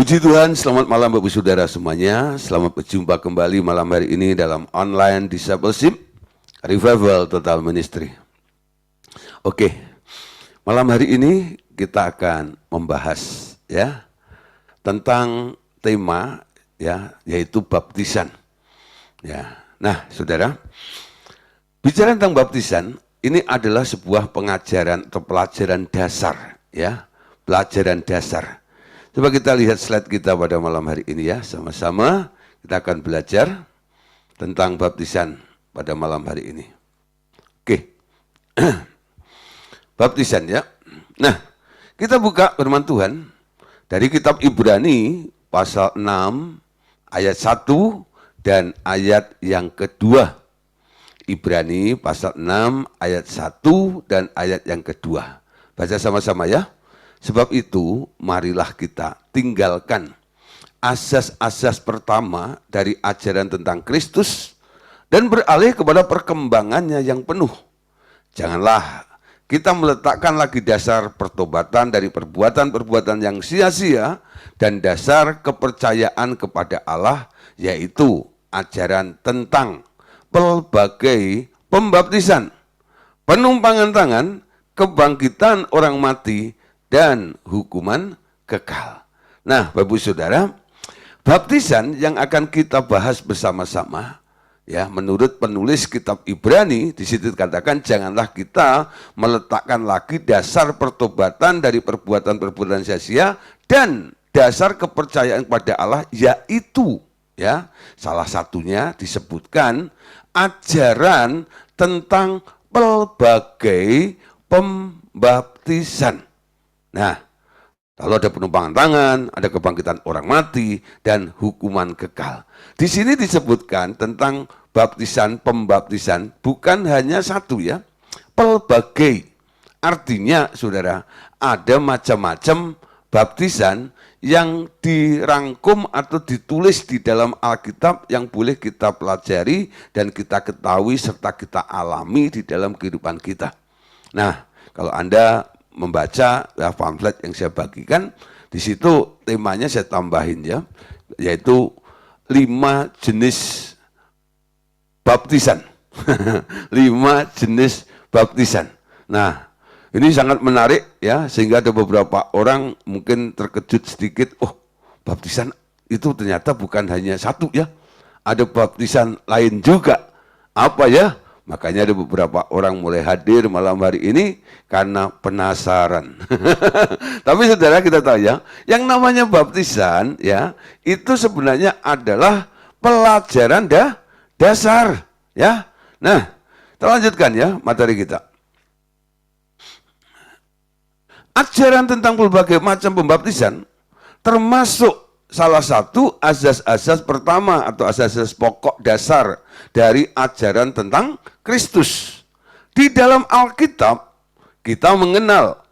Puji Tuhan, selamat malam Bapak Saudara semuanya. Selamat berjumpa kembali malam hari ini dalam online discipleship Revival Total Ministry. Oke, malam hari ini kita akan membahas tentang tema yaitu baptisan. Nah, Saudara, bicara tentang baptisan, ini adalah sebuah pengajaran atau pelajaran dasar, pelajaran dasar. Coba kita lihat slide kita pada malam hari ini ya, sama-sama kita akan belajar tentang baptisan pada malam hari ini. Oke, baptisan ya. Nah, kita buka firman Tuhan dari kitab Ibrani pasal 6 ayat 1 dan ayat yang kedua. Ibrani pasal 6 ayat 1 dan ayat yang kedua. Baca sama-sama ya. Sebab itu, marilah kita tinggalkan asas-asas pertama dari ajaran tentang Kristus dan beralih kepada perkembangannya yang penuh. Janganlah kita meletakkan lagi dasar pertobatan dari perbuatan-perbuatan yang sia-sia dan dasar kepercayaan kepada Allah, yaitu ajaran tentang pelbagai pembaptisan, penumpangan tangan, kebangkitan orang mati, dan hukuman kekal. Nah, Bapak Saudara, baptisan yang akan kita bahas bersama-sama, menurut penulis kitab Ibrani, di situ dikatakan janganlah kita meletakkan lagi dasar pertobatan dari perbuatan-perbuatan sia-sia dan dasar kepercayaan kepada Allah, yaitu salah satunya disebutkan ajaran tentang pelbagai pembaptisan. Nah, lalu ada penumpangan tangan, ada kebangkitan orang mati, dan hukuman kekal. Di sini disebutkan tentang baptisan, pembaptisan, bukan hanya satu pelbagai. Artinya, saudara, ada macam-macam baptisan yang dirangkum atau ditulis di dalam Alkitab yang boleh kita pelajari dan kita ketahui serta kita alami di dalam kehidupan kita. Nah, kalau Anda membaca pamflet yang saya bagikan, di situ temanya saya tambahin yaitu 5 jenis baptisan. 5 jenis baptisan. Nah, ini sangat menarik sehingga ada beberapa orang mungkin terkejut sedikit, baptisan itu ternyata bukan hanya satu ada baptisan lain juga. Apa Makanya ada beberapa orang mulai hadir malam hari ini karena penasaran. Tapi saudara, kita tahu yang namanya baptisan itu sebenarnya adalah pelajaran dasar Nah, kita lanjutkan materi kita. Ajaran tentang berbagai macam pembaptisan termasuk salah satu asas-asas pertama atau asas-asas pokok dasar dari ajaran tentang Kristus. Di dalam Alkitab kita mengenal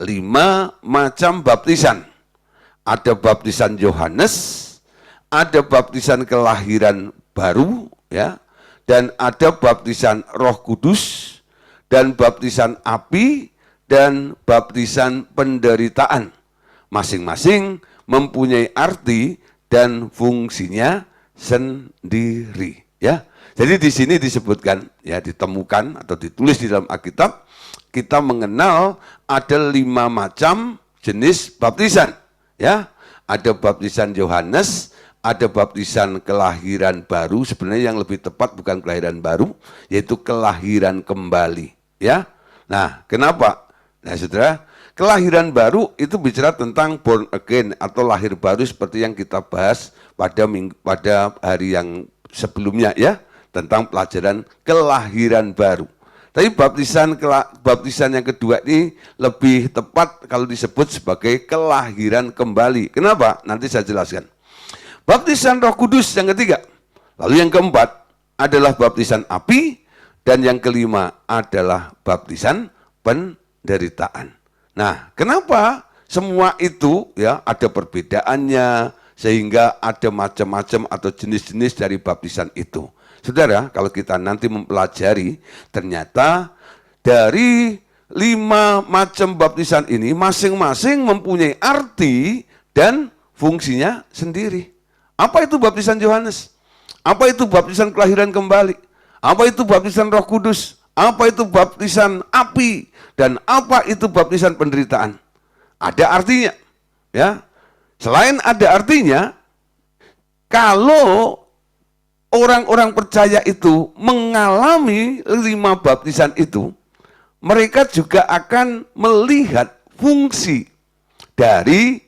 5 macam baptisan. Ada baptisan Yohanes, ada baptisan kelahiran baru dan ada baptisan Roh Kudus, dan baptisan api, dan baptisan penderitaan. Masing-masing mempunyai arti dan fungsinya sendiri Jadi di sini disebutkan ditemukan atau ditulis di dalam Alkitab, kita mengenal ada 5 macam jenis baptisan Ada baptisan Yohanes, ada baptisan kelahiran baru, sebenarnya yang lebih tepat bukan kelahiran baru, yaitu kelahiran kembali Nah, kenapa? Nah, saudara, kelahiran baru itu bicara tentang born again atau lahir baru seperti yang kita bahas pada hari yang sebelumnya tentang pelajaran kelahiran baru. Tapi baptisan yang kedua ini lebih tepat kalau disebut sebagai kelahiran kembali. Kenapa? Nanti saya jelaskan. Baptisan Roh Kudus yang ketiga. Lalu yang keempat adalah baptisan api, dan yang kelima adalah baptisan penderitaan. Nah, kenapa semua itu ada perbedaannya sehingga ada macam-macam atau jenis-jenis dari baptisan itu. Saudara, kalau kita nanti mempelajari, ternyata dari 5 macam baptisan ini masing-masing mempunyai arti dan fungsinya sendiri. Apa itu baptisan Yohanes? Apa itu baptisan kelahiran kembali? Apa itu baptisan Roh Kudus? Apa itu baptisan api? Dan apa itu baptisan penderitaan? Ada artinya. Ya. Selain ada artinya, kalau orang-orang percaya itu mengalami 5 baptisan itu, mereka juga akan melihat fungsi dari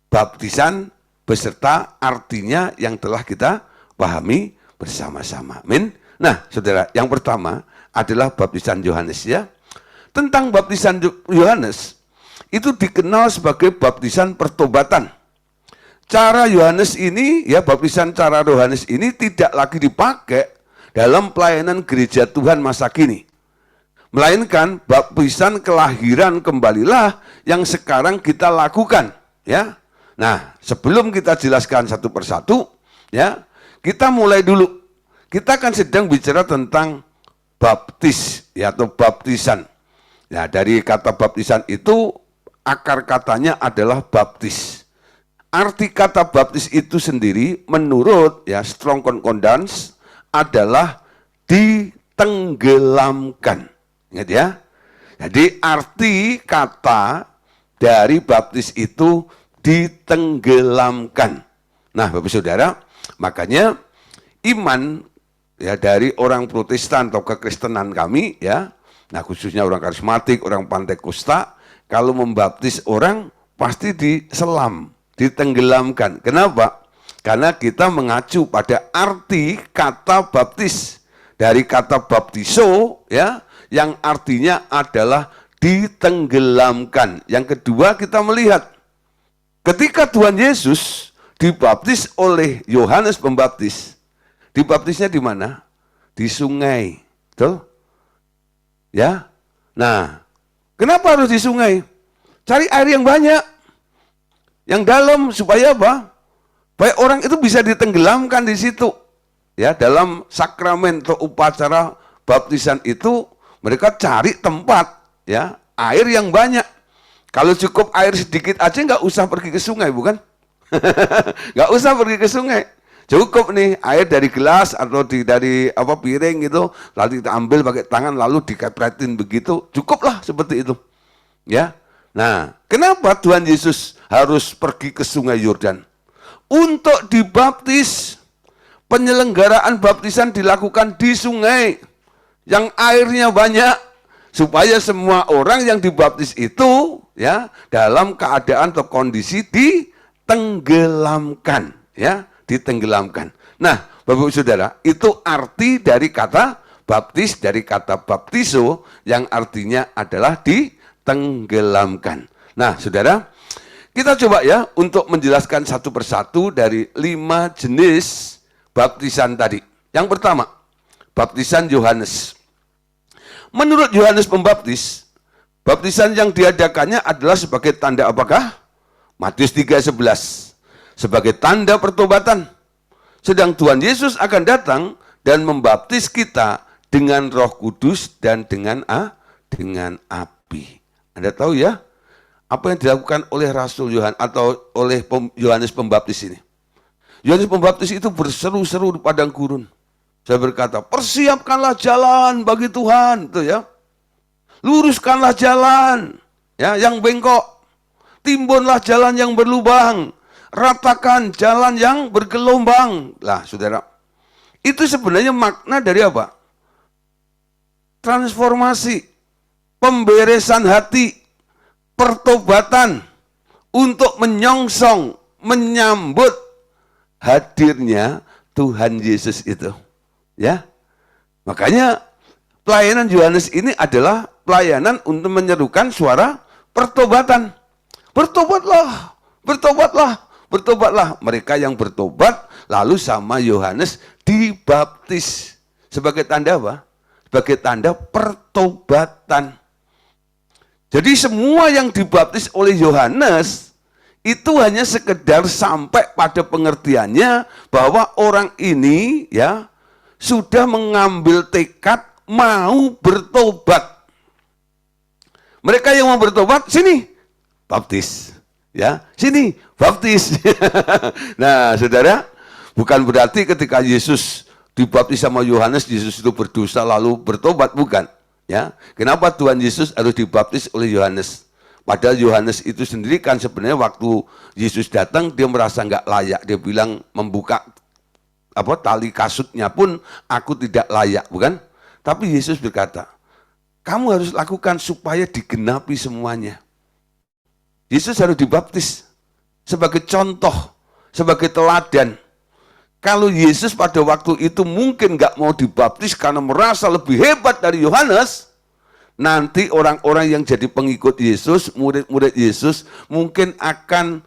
baptisan beserta artinya yang telah kita pahami bersama-sama. Amin. Nah, saudara, yang pertama adalah baptisan Yohanes ya. Tentang baptisan Yohanes, itu dikenal sebagai baptisan pertobatan. Cara Yohanes ini, ya baptisan cara Yohanes ini tidak lagi dipakai dalam pelayanan gereja Tuhan masa kini. Melainkan baptisan kelahiran kembalilah yang sekarang kita lakukan. Ya. Nah, sebelum kita jelaskan satu persatu, ya, kita mulai dulu. Kita kan sedang bicara tentang baptis, ya, atau baptisan. Ya, dari kata baptisan itu akar katanya adalah baptis. Arti kata baptis itu sendiri menurut ya Strong Concordance adalah ditenggelamkan. Ingat ya. Jadi arti kata dari baptis itu ditenggelamkan. Nah, Bapak Saudara, makanya iman ya dari orang Protestan atau kekristenan kami ya, nah khususnya orang karismatik, orang Pentakosta, kalau membaptis orang pasti diselam, ditenggelamkan. Kenapa? Karena kita mengacu pada arti kata baptis dari kata baptiso ya, yang artinya adalah ditenggelamkan. Yang kedua kita melihat ketika Tuhan Yesus dibaptis oleh Yohanes Pembaptis, dibaptisnya di mana? Di sungai, betul? Ya. Nah, kenapa harus di sungai? Cari air yang banyak, yang dalam supaya apa? Supaya orang itu bisa ditenggelamkan di situ. Ya, dalam sakramen atau upacara baptisan itu mereka cari tempat, ya, air yang banyak. Kalau cukup air sedikit aja nggak usah pergi ke sungai, bukan? Nggak usah pergi ke sungai. Cukup nih air dari gelas atau dari piring gitu, lalu kita ambil pakai tangan lalu dikepretin begitu, cukuplah seperti itu. Ya. Nah, kenapa Tuhan Yesus harus pergi ke Sungai Yordan? Untuk dibaptis. Penyelenggaraan baptisan dilakukan di sungai yang airnya banyak supaya semua orang yang dibaptis itu ya dalam keadaan atau kondisi ditenggelamkan, ya, ditenggelamkan. Nah, Bapak Saudara, itu arti dari kata baptis, dari kata baptiso yang artinya adalah ditenggelamkan. Nah, Saudara, kita coba ya untuk menjelaskan satu persatu dari 5 jenis baptisan tadi. Yang pertama, baptisan Yohanes. Menurut Yohanes Pembaptis, baptisan yang diadakannya adalah sebagai tanda apakah? Matius 3:11. Sebagai tanda pertobatan. Sedang Tuhan Yesus akan datang dan membaptis kita dengan Roh Kudus dan dengan api. Anda tahu ya, apa yang dilakukan oleh Rasul Yohanes atau oleh Yohanes Pembaptis ini? Yohanes Pembaptis itu berseru-seru di padang gurun. Saya berkata, persiapkanlah jalan bagi Tuhan, itu ya. Luruskanlah jalan, ya, yang bengkok. Timbunlah jalan yang berlubang. Ratakan jalan yang bergelombang. Lah, saudara, itu sebenarnya makna dari apa? Transformasi, pemberesan hati, pertobatan untuk menyongsong, menyambut hadirnya Tuhan Yesus itu. Ya. Makanya pelayanan Yohanes ini adalah pelayanan untuk menyerukan suara pertobatan. Bertobatlah, bertobatlah, bertobatlah. Mereka yang bertobat lalu sama Yohanes dibaptis. Sebagai tanda apa? Sebagai tanda pertobatan. Jadi semua yang dibaptis oleh Yohanes itu hanya sekedar sampai pada pengertiannya bahwa orang ini ya sudah mengambil tekad mau bertobat. Mereka yang mau bertobat, sini, baptis. Ya, sini baptis. Nah, saudara, bukan berarti ketika Yesus dibaptis sama Yohanes, Yesus itu berdosa lalu bertobat, bukan. Ya, kenapa Tuhan Yesus harus dibaptis oleh Yohanes? Padahal Yohanes itu sendiri kan sebenarnya waktu Yesus datang dia merasa nggak layak. Dia bilang membuka tali kasutnya pun aku tidak layak, bukan? Tapi Yesus berkata, kamu harus lakukan supaya digenapi semuanya. Yesus harus dibaptis sebagai contoh, sebagai teladan. Kalau Yesus pada waktu itu mungkin nggak mau dibaptis karena merasa lebih hebat dari Yohanes, nanti orang-orang yang jadi pengikut Yesus, murid-murid Yesus, mungkin akan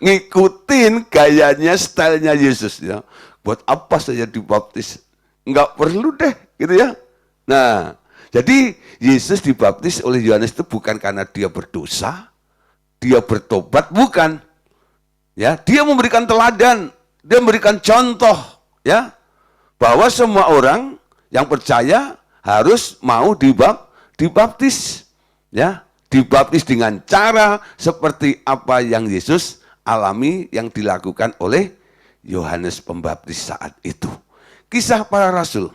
ngikutin gayanya, stylenya Yesus. Ya. Buat apa saya dibaptis? Nggak perlu deh, gitu ya. Nah, jadi Yesus dibaptis oleh Yohanes itu bukan karena dia berdosa, dia bertobat, bukan. Ya, dia memberikan teladan, dia memberikan contoh, ya, bahwa semua orang yang percaya harus mau dibaptis, ya, dibaptis dengan cara seperti apa yang Yesus alami yang dilakukan oleh Yohanes Pembaptis saat itu. Kisah Para Rasul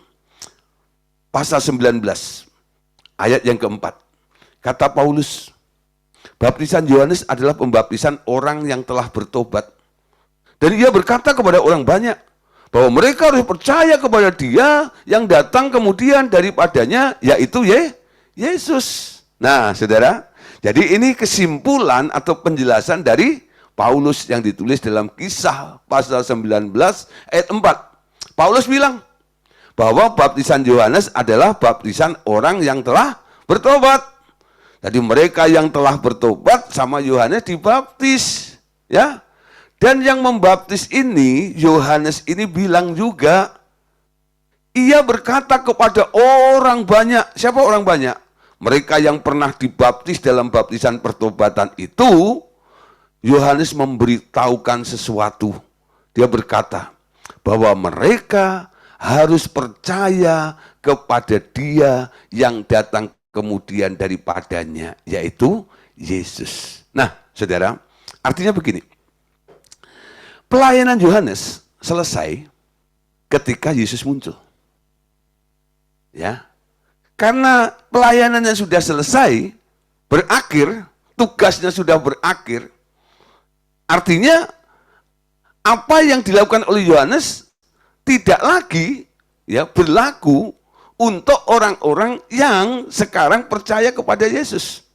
pasal 19 ayat yang keempat. Kata Paulus, baptisan Yohanes adalah pembaptisan orang yang telah bertobat. Dan ia berkata kepada orang banyak bahwa mereka harus percaya kepada dia yang datang kemudian daripadanya, yaitu Yesus. Nah, saudara, jadi ini kesimpulan atau penjelasan dari Paulus yang ditulis dalam Kisah pasal 19 ayat 4. Paulus bilang bahwa baptisan Yohanes adalah baptisan orang yang telah bertobat. Jadi mereka yang telah bertobat sama Yohanes dibaptis, ya. Dan yang membaptis ini, Yohanes ini bilang juga, ia berkata kepada orang banyak. Siapa orang banyak? Mereka yang pernah dibaptis dalam baptisan pertobatan itu, Yohanes memberitahukan sesuatu. Dia berkata bahwa mereka harus percaya kepada dia yang datang kemudian daripadanya, yaitu Yesus. Nah, saudara, artinya begini. Pelayanan Yohanes selesai ketika Yesus muncul. Ya. Karena pelayanannya sudah selesai, berakhir, tugasnya sudah berakhir. Artinya apa yang dilakukan oleh Yohanes tidak lagi ya berlaku untuk orang-orang yang sekarang percaya kepada Yesus.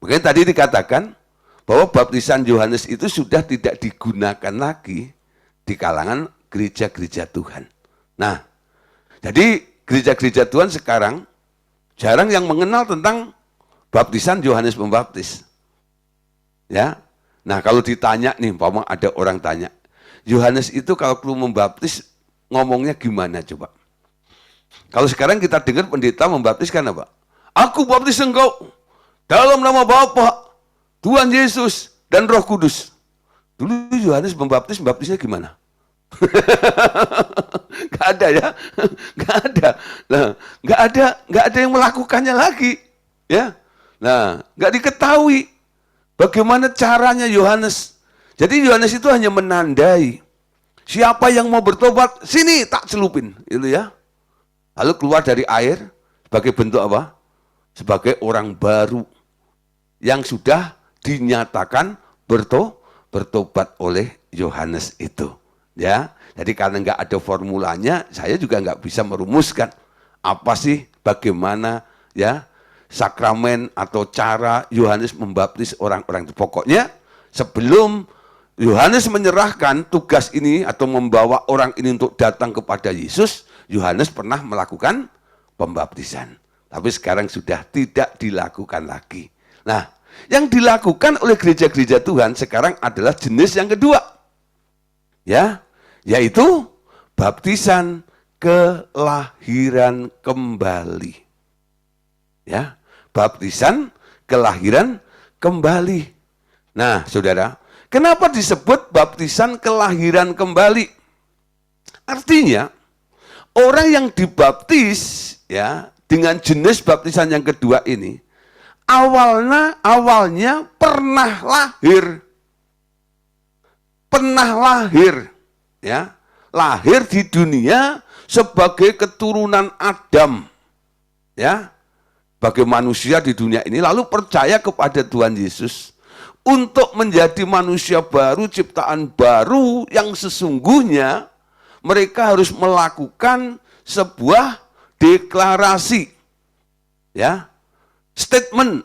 Mungkin tadi dikatakan bahwa baptisan Yohanes itu sudah tidak digunakan lagi di kalangan gereja-gereja Tuhan. Nah, jadi gereja-gereja Tuhan sekarang jarang yang mengenal tentang baptisan Yohanes Pembaptis. Ya, nah kalau ditanya nih, umpama ada orang tanya, Yohanes itu kalau perlu membaptis ngomongnya gimana coba? Kalau sekarang kita dengar pendeta membaptiskan apa? Aku baptis engkau dalam nama Bapa, Tuhan Yesus dan Roh Kudus. Dulu Yohanes membaptisnya gimana? Gak ada ya, gak ada. Nah, gak ada yang melakukannya lagi, ya. Nah, gak diketahui bagaimana caranya Yohanes. Jadi Yohanes itu hanya menandai siapa yang mau bertobat, sini tak celupin, itu ya. Lalu keluar dari air sebagai bentuk apa? Sebagai orang baru yang sudah dinyatakan bertobat oleh Yohanes itu, ya. Jadi karena nggak ada formulanya, saya juga nggak bisa merumuskan apa sih, bagaimana ya sakramen atau cara Yohanes membaptis orang-orang itu. Pokoknya sebelum Yohanes menyerahkan tugas ini atau membawa orang ini untuk datang kepada Yesus, Yohanes pernah melakukan pembaptisan. Tapi sekarang sudah tidak dilakukan lagi. Nah, yang dilakukan oleh gereja-gereja Tuhan sekarang adalah jenis yang kedua. Ya, yaitu baptisan kelahiran kembali. Ya, baptisan kelahiran kembali. Nah, saudara, kenapa disebut baptisan kelahiran kembali? Artinya, orang yang dibaptis ya dengan jenis baptisan yang kedua ini awalnya pernah lahir, ya, lahir di dunia sebagai keturunan Adam, ya, sebagai manusia di dunia ini, lalu percaya kepada Tuhan Yesus untuk menjadi manusia baru, ciptaan baru yang sesungguhnya mereka harus melakukan sebuah deklarasi, ya, statement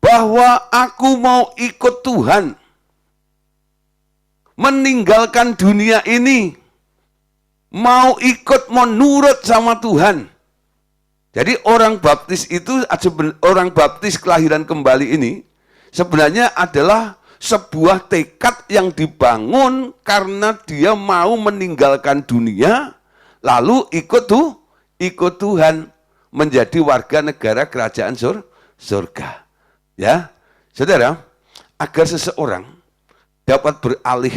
bahwa aku mau ikut Tuhan, meninggalkan dunia ini, mau ikut menurut sama Tuhan. Jadi orang baptis itu, orang baptis kelahiran kembali ini sebenarnya adalah sebuah tekad yang dibangun karena dia mau meninggalkan dunia, lalu ikut Tuhan, menjadi warga negara kerajaan surga. Ya, saudara, agar seseorang dapat beralih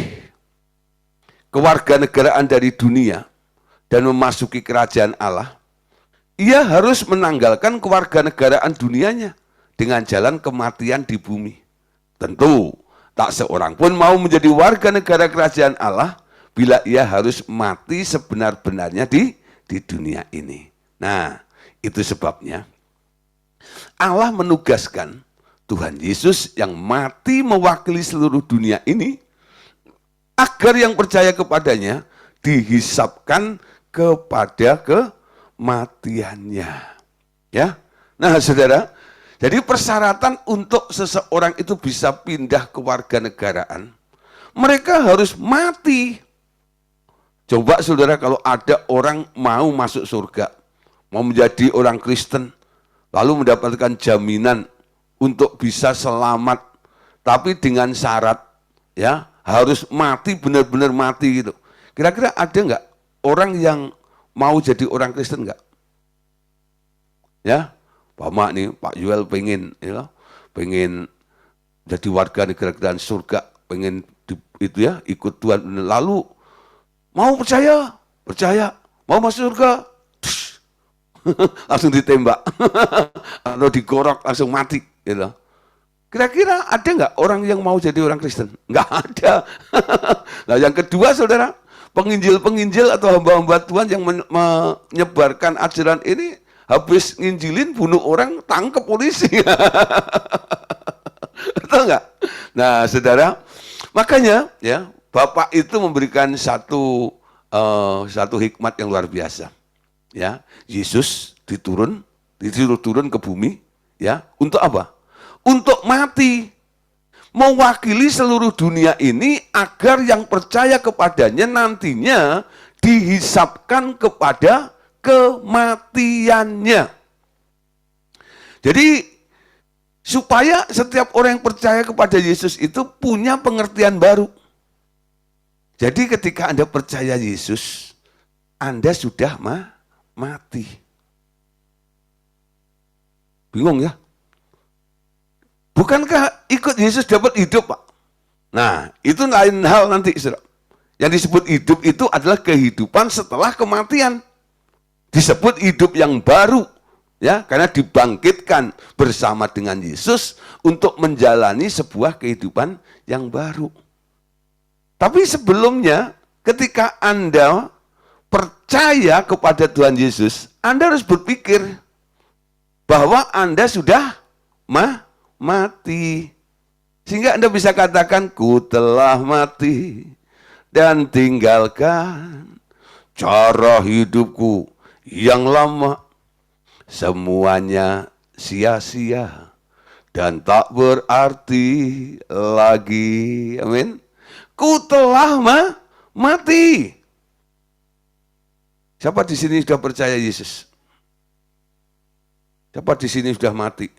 kewarganegaraan dari dunia dan memasuki kerajaan Allah, ia harus menanggalkan kewarganegaraan dunianya dengan jalan kematian di bumi. Tentu, tak seorang pun mau menjadi warga negara kerajaan Allah bila ia harus mati sebenar-benarnya di dunia ini. Nah, itu sebabnya Allah menugaskan Tuhan Yesus yang mati mewakili seluruh dunia ini agar yang percaya kepadanya dihisapkan kepada kematiannya. Ya. Nah, saudara, jadi persyaratan untuk seseorang itu bisa pindah ke warganegaraan, mereka harus mati. Coba saudara, kalau ada orang mau masuk surga, mau menjadi orang Kristen, lalu mendapatkan jaminan untuk bisa selamat, tapi dengan syarat, ya, harus mati, benar-benar mati gitu. Kira-kira ada nggak orang yang mau jadi orang Kristen nggak? Ya, Pak Yuel pengen, ya, pengen jadi warga negara surga, pengen itu ya, ikut Tuhan, lalu mau percaya, mau masuk surga, langsung ditembak atau digorok langsung mati, gitu. Kira-kira ada nggak orang yang mau jadi orang Kristen? Nggak ada. Nah, yang kedua, saudara, penginjil-penginjil atau hamba-hamba Tuhan yang menyebarkan ajaran ini, habis nginjilin bunuh orang, tangkap polisi. Betul nggak? Nah, saudara, makanya ya Bapak itu memberikan satu hikmat yang luar biasa. Ya, Yesus turun ke bumi, ya, untuk apa? Untuk mati, mewakili seluruh dunia ini agar yang percaya kepadanya nantinya dihisapkan kepada kematiannya. Jadi supaya setiap orang yang percaya kepada Yesus itu punya pengertian baru. Jadi ketika Anda percaya Yesus, Anda sudah mati. Bingung ya? Bukankah ikut Yesus dapat hidup, Pak? Nah, itu lain hal nanti, saudara. Yang disebut hidup itu adalah kehidupan setelah kematian. Disebut hidup yang baru, ya, karena dibangkitkan bersama dengan Yesus untuk menjalani sebuah kehidupan yang baru. Tapi sebelumnya, ketika Anda percaya kepada Tuhan Yesus, Anda harus berpikir bahwa Anda sudah mati. Sehingga Anda bisa katakan, ku telah mati dan tinggalkan cara hidupku yang lama. Semuanya sia-sia dan tak berarti lagi. Amin. Ku telah mati. Siapa di sini sudah percaya Yesus? Siapa di sini sudah mati?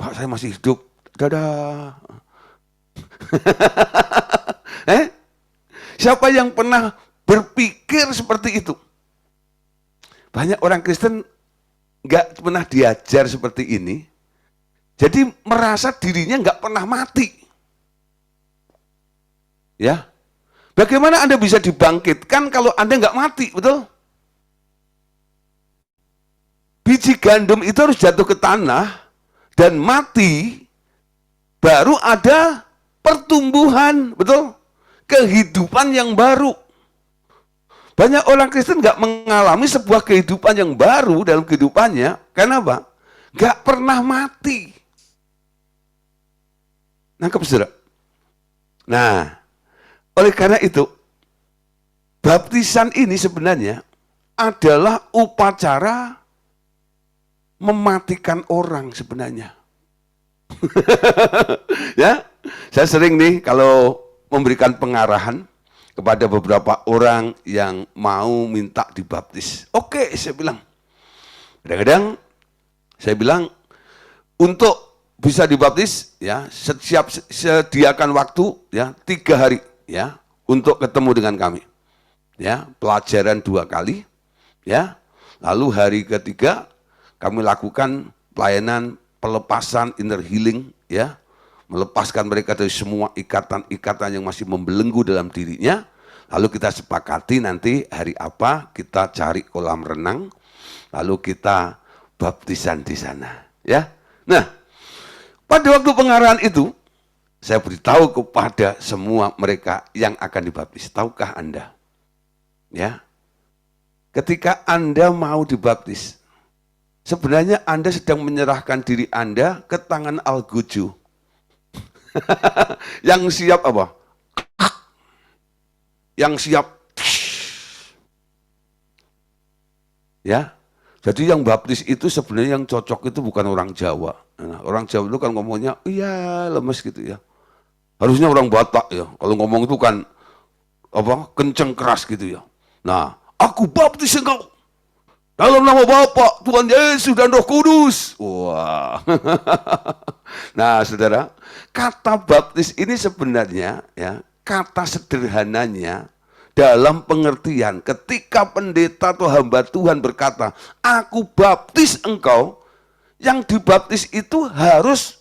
Pak, saya masih hidup. Dadah. Siapa yang pernah berpikir seperti itu? Banyak orang Kristen nggak pernah diajar seperti ini. Jadi merasa dirinya nggak pernah mati. Ya, bagaimana Anda bisa dibangkitkan kalau Anda nggak mati, betul? biji gandum itu harus jatuh ke tanah dan mati, baru ada pertumbuhan, betul? Kehidupan yang baru. Banyak orang Kristen nggak mengalami sebuah kehidupan yang baru dalam kehidupannya. Kenapa? Nggak pernah mati. Nangkep, saudara? Nah, oleh karena itu, baptisan ini sebenarnya adalah upacara mematikan orang sebenarnya. Ya, saya sering nih kalau memberikan pengarahan kepada beberapa orang yang mau minta dibaptis. Oke, saya bilang. Kadang-kadang saya bilang untuk bisa dibaptis, ya, sediakan waktu, ya, 3 hari, ya, untuk ketemu dengan kami, ya, pelajaran 2 kali, ya, lalu hari ketiga kami lakukan pelayanan pelepasan inner healing, ya, melepaskan mereka dari semua ikatan-ikatan yang masih membelenggu dalam dirinya. Lalu kita sepakati nanti hari apa kita cari kolam renang, lalu kita baptisan di sana, ya. Nah, pada waktu pengarahan itu, saya beritahu kepada semua mereka yang akan dibaptis. Tahukah Anda? Ya, ketika Anda mau dibaptis, sebenarnya Anda sedang menyerahkan diri Anda ke tangan Al-Guju. Yang siap apa? Yang siap. Ya, jadi yang baptis itu sebenarnya yang cocok itu bukan orang Jawa. Nah, orang Jawa itu kan ngomongnya, iya lemes gitu ya. Harusnya orang Batak ya, kalau ngomong itu kan apa kenceng keras gitu ya. Nah, aku baptis engkau dalam nama Bapa, Tuhan Yesus dan Roh Kudus. Wah. Nah, saudara, kata baptis ini sebenarnya, ya, kata sederhananya dalam pengertian ketika pendeta atau hamba Tuhan berkata, aku baptis engkau, yang dibaptis itu harus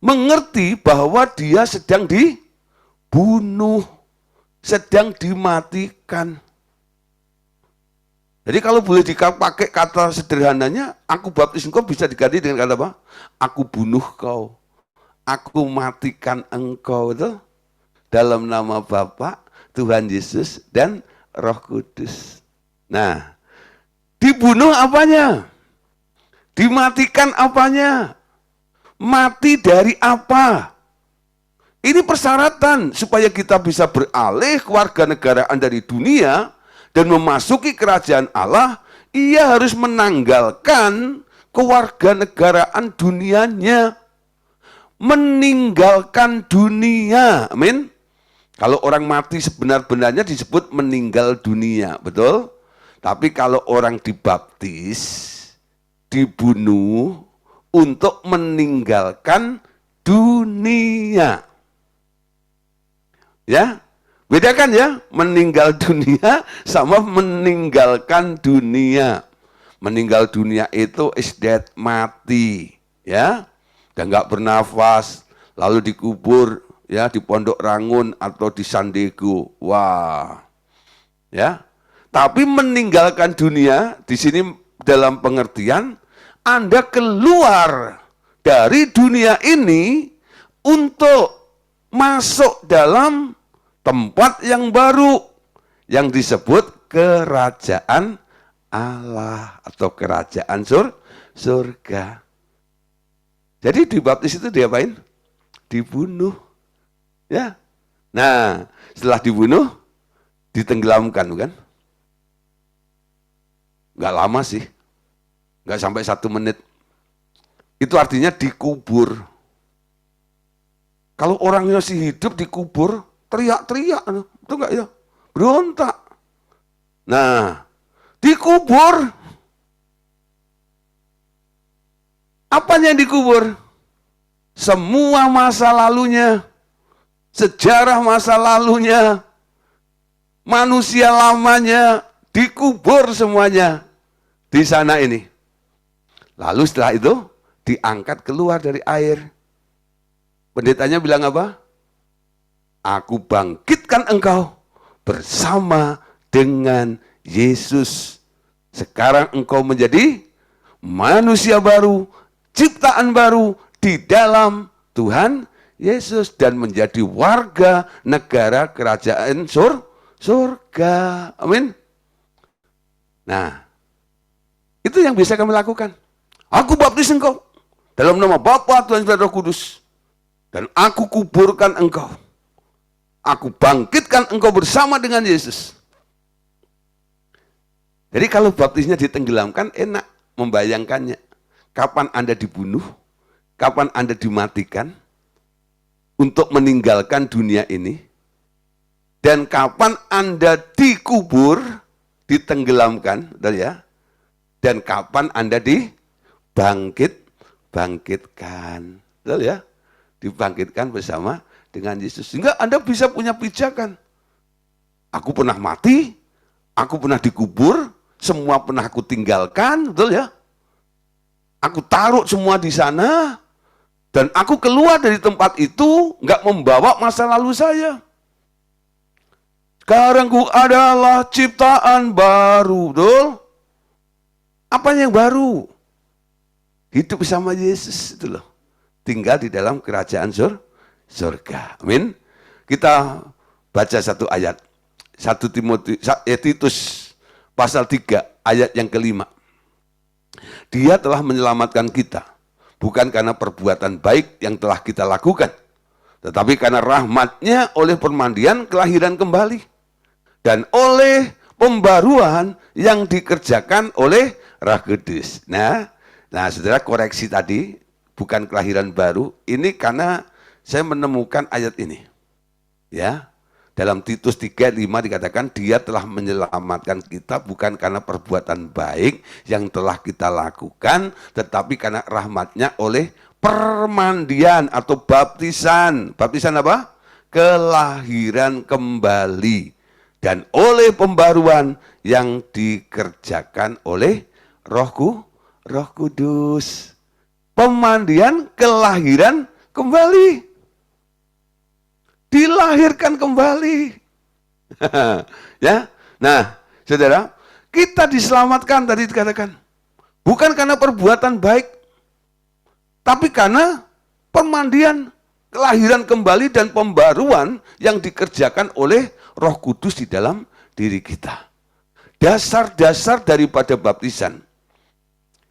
mengerti bahwa dia sedang dibunuh, sedang dimatikan. Jadi kalau boleh dipakai kata sederhananya, aku baptis engkau bisa diganti dengan kata apa? Aku bunuh kau, aku matikan engkau, itu dalam nama Bapa, Tuhan Yesus dan Roh Kudus. Nah, dibunuh apanya? Dimatikan apanya? Mati dari apa? Ini persyaratan supaya kita bisa beralih kewarganegaraan dari dunia dan memasuki kerajaan Allah. Ia harus menanggalkan kewarganegaraan dunianya, meninggalkan dunia. Amin. Kalau orang mati sebenar-benarnya disebut meninggal dunia, betul? Tapi kalau orang dibaptis, dibunuh untuk meninggalkan dunia. Ya, bedakan ya, meninggal dunia sama meninggalkan dunia. Meninggal dunia itu is dead, mati, ya, dan nggak bernafas, lalu dikubur, ya, di Pondok Rangun atau di Sandego. Wah, ya. Tapi meninggalkan dunia di sini dalam pengertian Anda keluar dari dunia ini untuk masuk dalam tempat yang baru yang disebut kerajaan Allah atau kerajaan surga. Jadi dibaptis itu diapain? Dibunuh. Ya. Nah, setelah dibunuh ditenggelamkan, bukan? Nggak lama sih. Nggak sampai 1 menit. Itu artinya dikubur. Kalau orangnya masih hidup dikubur, teriak-teriak. Itu enggak ya? Berontak. Nah, dikubur. Apanya yang dikubur? Semua masa lalunya. Sejarah masa lalunya. Manusia lamanya. Dikubur semuanya. Di sana ini. Lalu setelah itu diangkat keluar dari air. Pendetanya bilang apa? Aku bangkitkan engkau bersama dengan Yesus. Sekarang engkau menjadi manusia baru, ciptaan baru di dalam Tuhan Yesus dan menjadi warga negara kerajaan surga. Amin. Nah, itu yang bisa kami lakukan. Aku baptis engkau dalam nama Bapa, Tuhan dan Roh Kudus. Dan aku kuburkan engkau. Aku bangkitkan engkau bersama dengan Yesus. Jadi kalau baptisnya ditenggelamkan, enak membayangkannya. Kapan Anda dibunuh, kapan Anda dimatikan untuk meninggalkan dunia ini, dan kapan Anda dikubur, ditenggelamkan, betul ya? Dan kapan Anda dibangkitkan, betul ya? Dibangkitkan bersama dengan Yesus. Sehingga Anda bisa punya pijakan. Aku pernah mati, aku pernah dikubur, semua pernah aku tinggalkan, betul ya? Aku taruh semua di sana, dan aku keluar dari tempat itu, nggak membawa masa lalu saya. Sekarang ku adalah ciptaan baru, betul? Apa yang baru? Hidup bersama Yesus itu loh. Tinggal di dalam kerajaan surga. Amin. Kita baca satu ayat. 1 Titus pasal 3 ayat yang kelima. Dia telah menyelamatkan kita, bukan karena perbuatan baik yang telah kita lakukan, tetapi karena rahmat-Nya oleh permandian kelahiran kembali, dan oleh pembaruan yang dikerjakan oleh Roh Kudus. Nah, saudara, koreksi tadi, bukan kelahiran baru, ini karena saya menemukan ayat ini. Ya. Dalam Titus 3:5 dikatakan dia telah menyelamatkan kita bukan karena perbuatan baik yang telah kita lakukan, tetapi karena rahmat-Nya oleh permandian atau baptisan. Baptisan apa? Kelahiran kembali. Dan oleh pembaruan yang dikerjakan oleh Roh Kudus. Pemandian kelahiran kembali. Dilahirkan kembali. Ya. Nah, saudara, kita diselamatkan tadi dikatakan. Bukan karena perbuatan baik, tapi karena pemandian, kelahiran kembali dan pembaruan yang dikerjakan oleh Roh Kudus di dalam diri kita. Dasar-dasar daripada baptisan.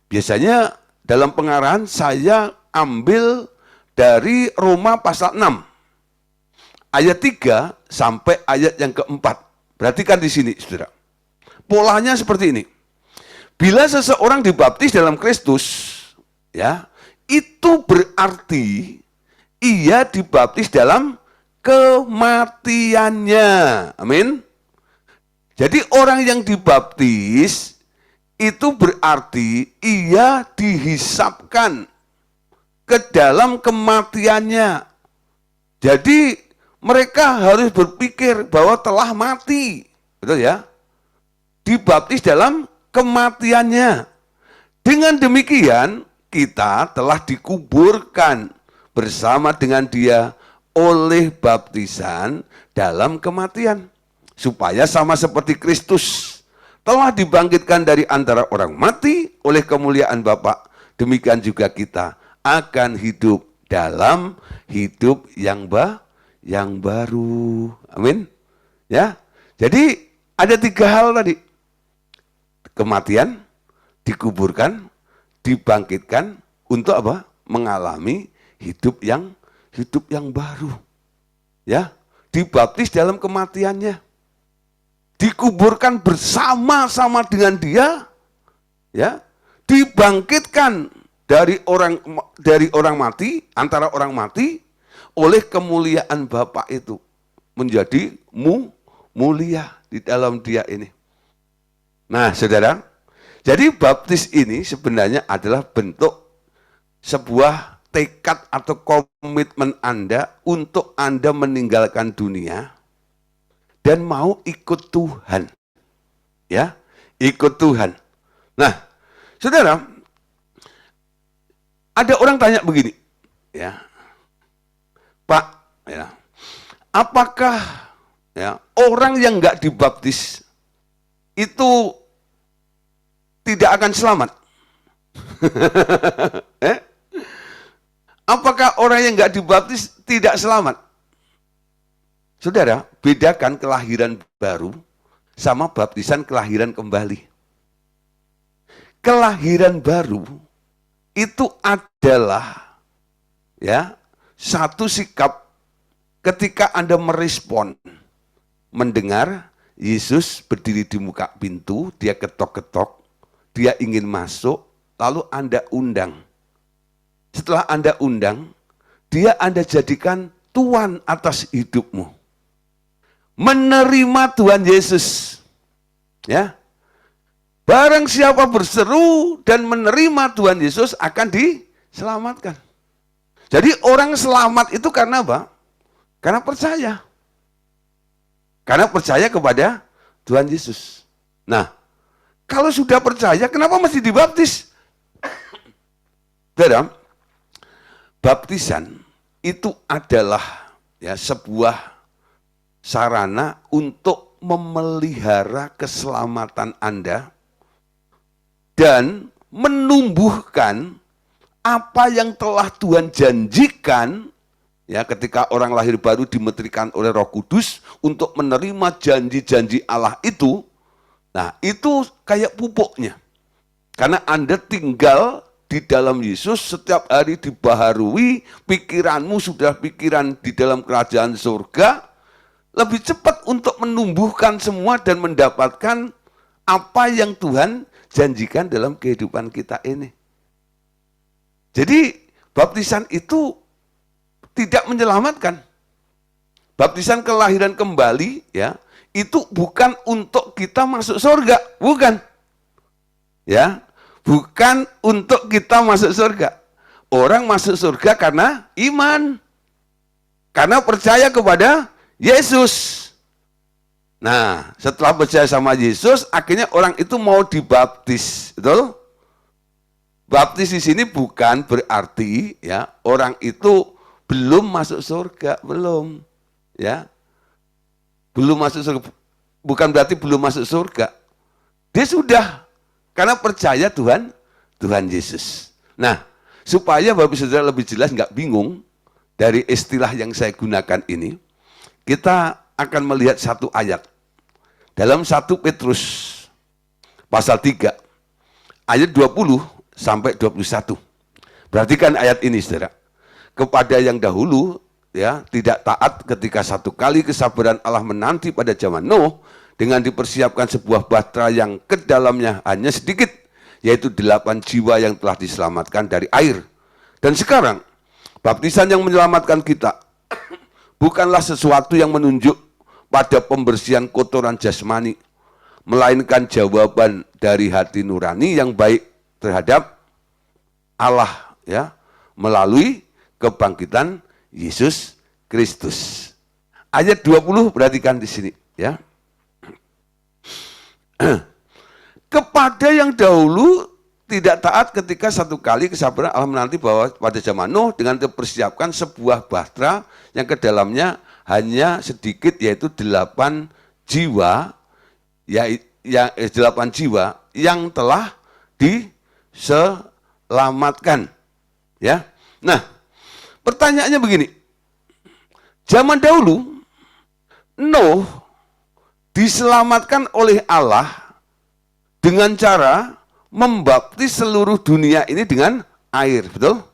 Biasanya dalam pengarahan saya ambil dari Roma pasal 6. Ayat 3 sampai ayat yang keempat. Perhatikan di sini, saudara. Polanya seperti ini. Bila seseorang dibaptis dalam Kristus, ya, itu berarti ia dibaptis dalam kematiannya. Amin. Jadi orang yang dibaptis itu berarti ia dihisapkan ke dalam kematiannya. Jadi mereka harus berpikir bahwa telah mati. Betul ya? Dibaptis dalam kematiannya. Dengan demikian, kita telah dikuburkan bersama dengan dia oleh baptisan dalam kematian. Supaya sama seperti Kristus telah dibangkitkan dari antara orang mati oleh kemuliaan Bapa. Demikian juga kita akan hidup dalam hidup yang baru. Amin. Ya. Jadi ada 3 hal tadi. Kematian, dikuburkan, dibangkitkan untuk apa? Mengalami hidup yang baru. Ya. Dibaptis dalam kematiannya. Dikuburkan bersama-sama dengan dia. Ya. Dibangkitkan dari orang mati, antara orang mati oleh kemuliaan Bapa itu menjadi mulia di dalam dia ini. Nah, saudara, jadi baptis ini sebenarnya adalah bentuk sebuah tekad atau komitmen Anda untuk Anda meninggalkan dunia dan mau ikut Tuhan. Ya, ikut Tuhan. Nah, saudara, ada orang tanya begini, ya. Pak, ya, apakah ya, orang yang nggak dibaptis itu tidak akan selamat? Eh? Apakah orang yang nggak dibaptis tidak selamat? Saudara, bedakan kelahiran baru sama baptisan kelahiran kembali. Kelahiran baru itu adalah ya satu sikap ketika Anda merespon, mendengar Yesus berdiri di muka pintu, dia ketok-ketok, dia ingin masuk, lalu Anda undang. Setelah Anda undang, dia Anda jadikan Tuhan atas hidupmu. Menerima Tuhan Yesus. Ya. Barang siapa berseru dan menerima Tuhan Yesus akan diselamatkan. Jadi orang selamat itu karena apa? Karena percaya. Karena percaya kepada Tuhan Yesus. Nah, kalau sudah percaya, kenapa mesti dibaptis? Saudara, baptisan itu adalah ya sebuah sarana untuk memelihara keselamatan Anda dan menumbuhkan apa yang telah Tuhan janjikan ya ketika orang lahir baru dimetrikan oleh Roh Kudus untuk menerima janji-janji Allah itu. Nah, itu kayak pupuknya. Karena Anda tinggal di dalam Yesus, setiap hari dibaharui, pikiranmu sudah pikiran di dalam kerajaan surga, lebih cepat untuk menumbuhkan semua dan mendapatkan apa yang Tuhan janjikan dalam kehidupan kita ini. Jadi baptisan itu tidak menyelamatkan. Baptisan kelahiran kembali ya, itu bukan untuk kita masuk surga, bukan. Ya, bukan untuk kita masuk surga. Orang masuk surga karena iman. Karena percaya kepada Yesus. Nah, setelah percaya sama Yesus, akhirnya orang itu mau dibaptis, betul? Baptis di sini bukan berarti ya orang itu belum masuk surga, belum, ya, belum masuk surga, bukan berarti belum masuk surga. Dia sudah, karena percaya Tuhan Yesus. Nah, supaya Bapak Saudara lebih jelas, nggak bingung dari istilah yang saya gunakan ini, kita akan melihat satu ayat dalam 1 Petrus pasal 3 ayat 20 sampai 21. Perhatikan ayat ini, Saudara. Kepada yang dahulu ya tidak taat ketika satu kali kesabaran Allah menanti pada zaman Nuh dengan dipersiapkan sebuah bahtera yang ke dalamnya hanya sedikit, yaitu 8 jiwa yang telah diselamatkan dari air. Dan sekarang baptisan yang menyelamatkan kita bukanlah sesuatu yang menunjuk pada pembersihan kotoran jasmani, melainkan jawaban dari hati nurani yang baik terhadap Allah ya melalui kebangkitan Yesus Kristus. Ayat 20 perhatikan di sini ya. Kepada yang dahulu tidak taat ketika satu kali kesabaran Allah menanti bahwa pada zaman Nuh dengan dipersiapkan sebuah bahtera yang ke dalamnya hanya sedikit, yaitu 8 jiwa ya, 8 jiwa yang telah diselamatkan ya. Nah, pertanyaannya begini. Zaman dahulu Nuh diselamatkan oleh Allah dengan cara membaptis seluruh dunia ini dengan air, betul?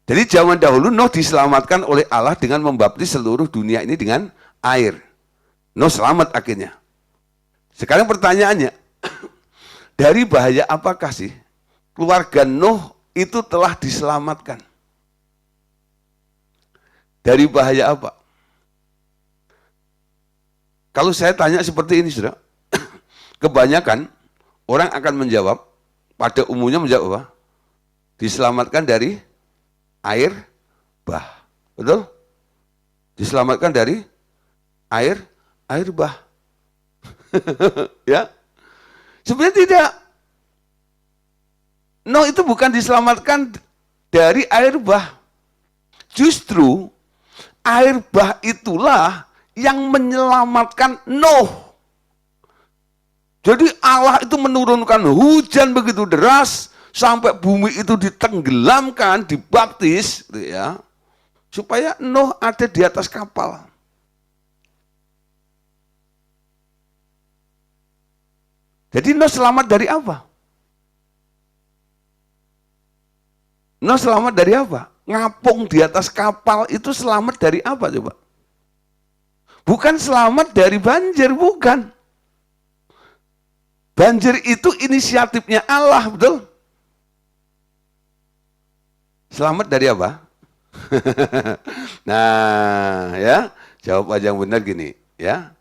Jadi zaman dahulu Nuh diselamatkan oleh Allah dengan membaptis seluruh dunia ini dengan air. Nuh selamat akhirnya. Sekarang pertanyaannya, dari bahaya apakah sih keluarga Nuh itu telah diselamatkan? Dari bahaya apa? Kalau saya tanya seperti ini, Saudara, kebanyakan orang akan menjawab, pada umumnya menjawab apa? Diselamatkan dari air bah. Betul? Diselamatkan dari air bah. Ya. Sebenarnya tidak. Nuh itu bukan diselamatkan dari air bah. Justru air bah itulah yang menyelamatkan Nuh. Jadi Allah itu menurunkan hujan begitu deras sampai bumi itu ditenggelamkan, dibaptis, gitu ya, supaya Nuh ada di atas kapal. Jadi Nuh selamat dari apa? Nuh selamat dari apa? Ngapung di atas kapal itu selamat dari apa coba? Bukan selamat dari banjir, bukan. Banjir itu inisiatifnya Allah, betul? Selamat dari apa? Nah, ya, jawab aja yang benar gini, ya.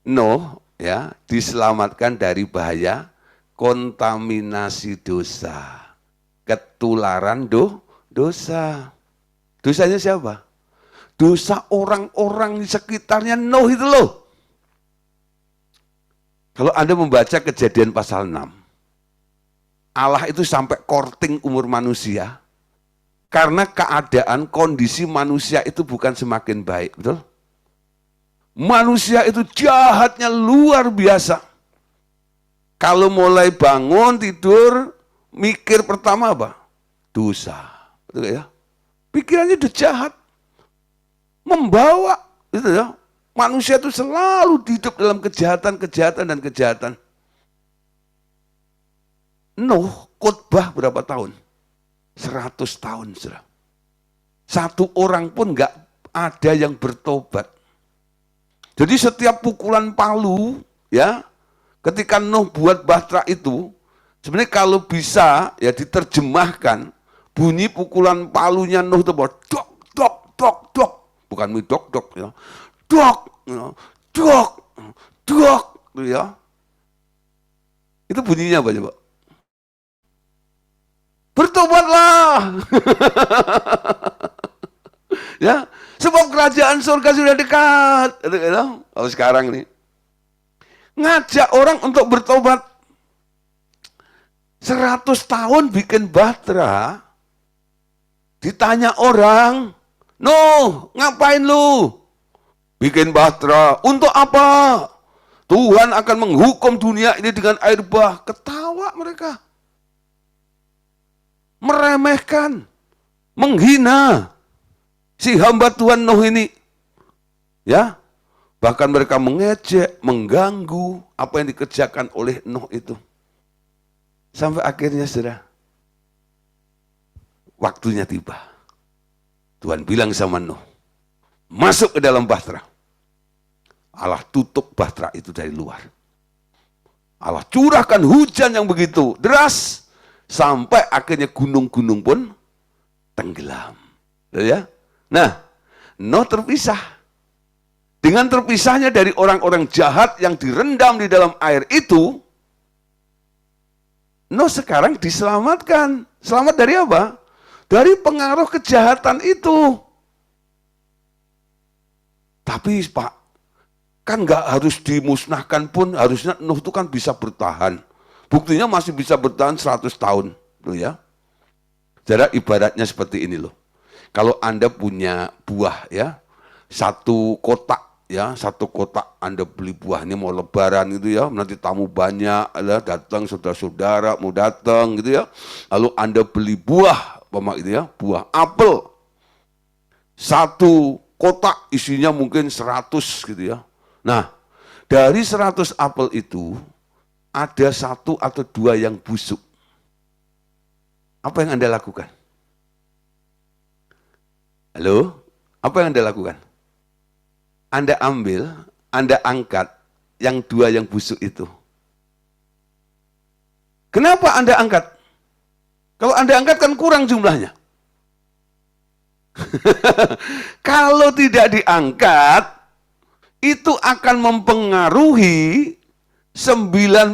Nuh, ya, diselamatkan dari bahaya kontaminasi dosa. Ketularan dosa. Dosanya siapa? Dosa orang-orang di sekitarnya Nuh itu loh. Kalau Anda membaca Kejadian pasal 6, Allah itu sampai korting umur manusia karena keadaan kondisi manusia itu bukan semakin baik, betul? Manusia itu jahatnya luar biasa. Kalau mulai bangun tidur, mikir pertama apa? Dosa, betul ya? Pikirannya udah jahat, membawa, gitu ya. Manusia itu selalu hidup dalam kejahatan dan kejahatan. Nuh khotbah berapa tahun? 100 tahun, saudara. Satu orang pun nggak ada yang bertobat. Jadi setiap pukulan palu, ya, ketika Nuh buat bahtera itu, sebenarnya kalau bisa ya diterjemahkan, bunyi pukulan palunya Nuh itu bahwa dok, dok, dok, dok, bukan midok, dok, ya, dok, ya, dok, dok, ya. Itu bunyinya apa coba? Bertobatlah. Ya, sebab kerajaan surga sudah dekat. Kalau sekarang nih, ngajak orang untuk bertobat. 100 tahun bikin bahtera, ditanya orang, Nuh, ngapain lu? Bikin bahtera, untuk apa? Tuhan akan menghukum dunia ini dengan air bah. Ketawa mereka. Meremehkan, menghina si hamba Tuhan Nuh ini. Ya, bahkan mereka mengejek, mengganggu apa yang dikerjakan oleh Nuh itu. Sampai akhirnya saudara, waktunya tiba. Tuhan bilang sama Nuh, masuk ke dalam bahtera. Allah tutup bahtera itu dari luar. Allah curahkan hujan yang begitu deras, sampai akhirnya gunung-gunung pun tenggelam. Ya? Nah, Nuh terpisah. Dengan terpisahnya dari orang-orang jahat yang direndam di dalam air itu, Nuh sekarang diselamatkan. Selamat dari apa? Dari pengaruh kejahatan itu. Tapi Pak, kan nggak harus dimusnahkan pun, harusnya Nuh itu kan bisa bertahan. Buktinya masih bisa bertahan 100 tahun. Loh ya. Jadi ibaratnya seperti ini loh. Kalau Anda punya buah ya, satu kotak ya, satu kotak Anda beli buah ini mau lebaran gitu ya, nanti tamu banyak ya, datang saudara-saudara mau datang gitu ya. Lalu Anda beli buah, gitu ya, buah apel. Satu kotak isinya mungkin 100 gitu ya. Nah, dari 100 apel itu ada 1 atau 2 yang busuk. Apa yang Anda lakukan? Halo? Apa yang Anda lakukan? Anda ambil, Anda angkat yang 2 yang busuk itu. Kenapa Anda angkat? Kalau Anda angkat kan kurang jumlahnya. Kalau tidak diangkat, itu akan mempengaruhi 98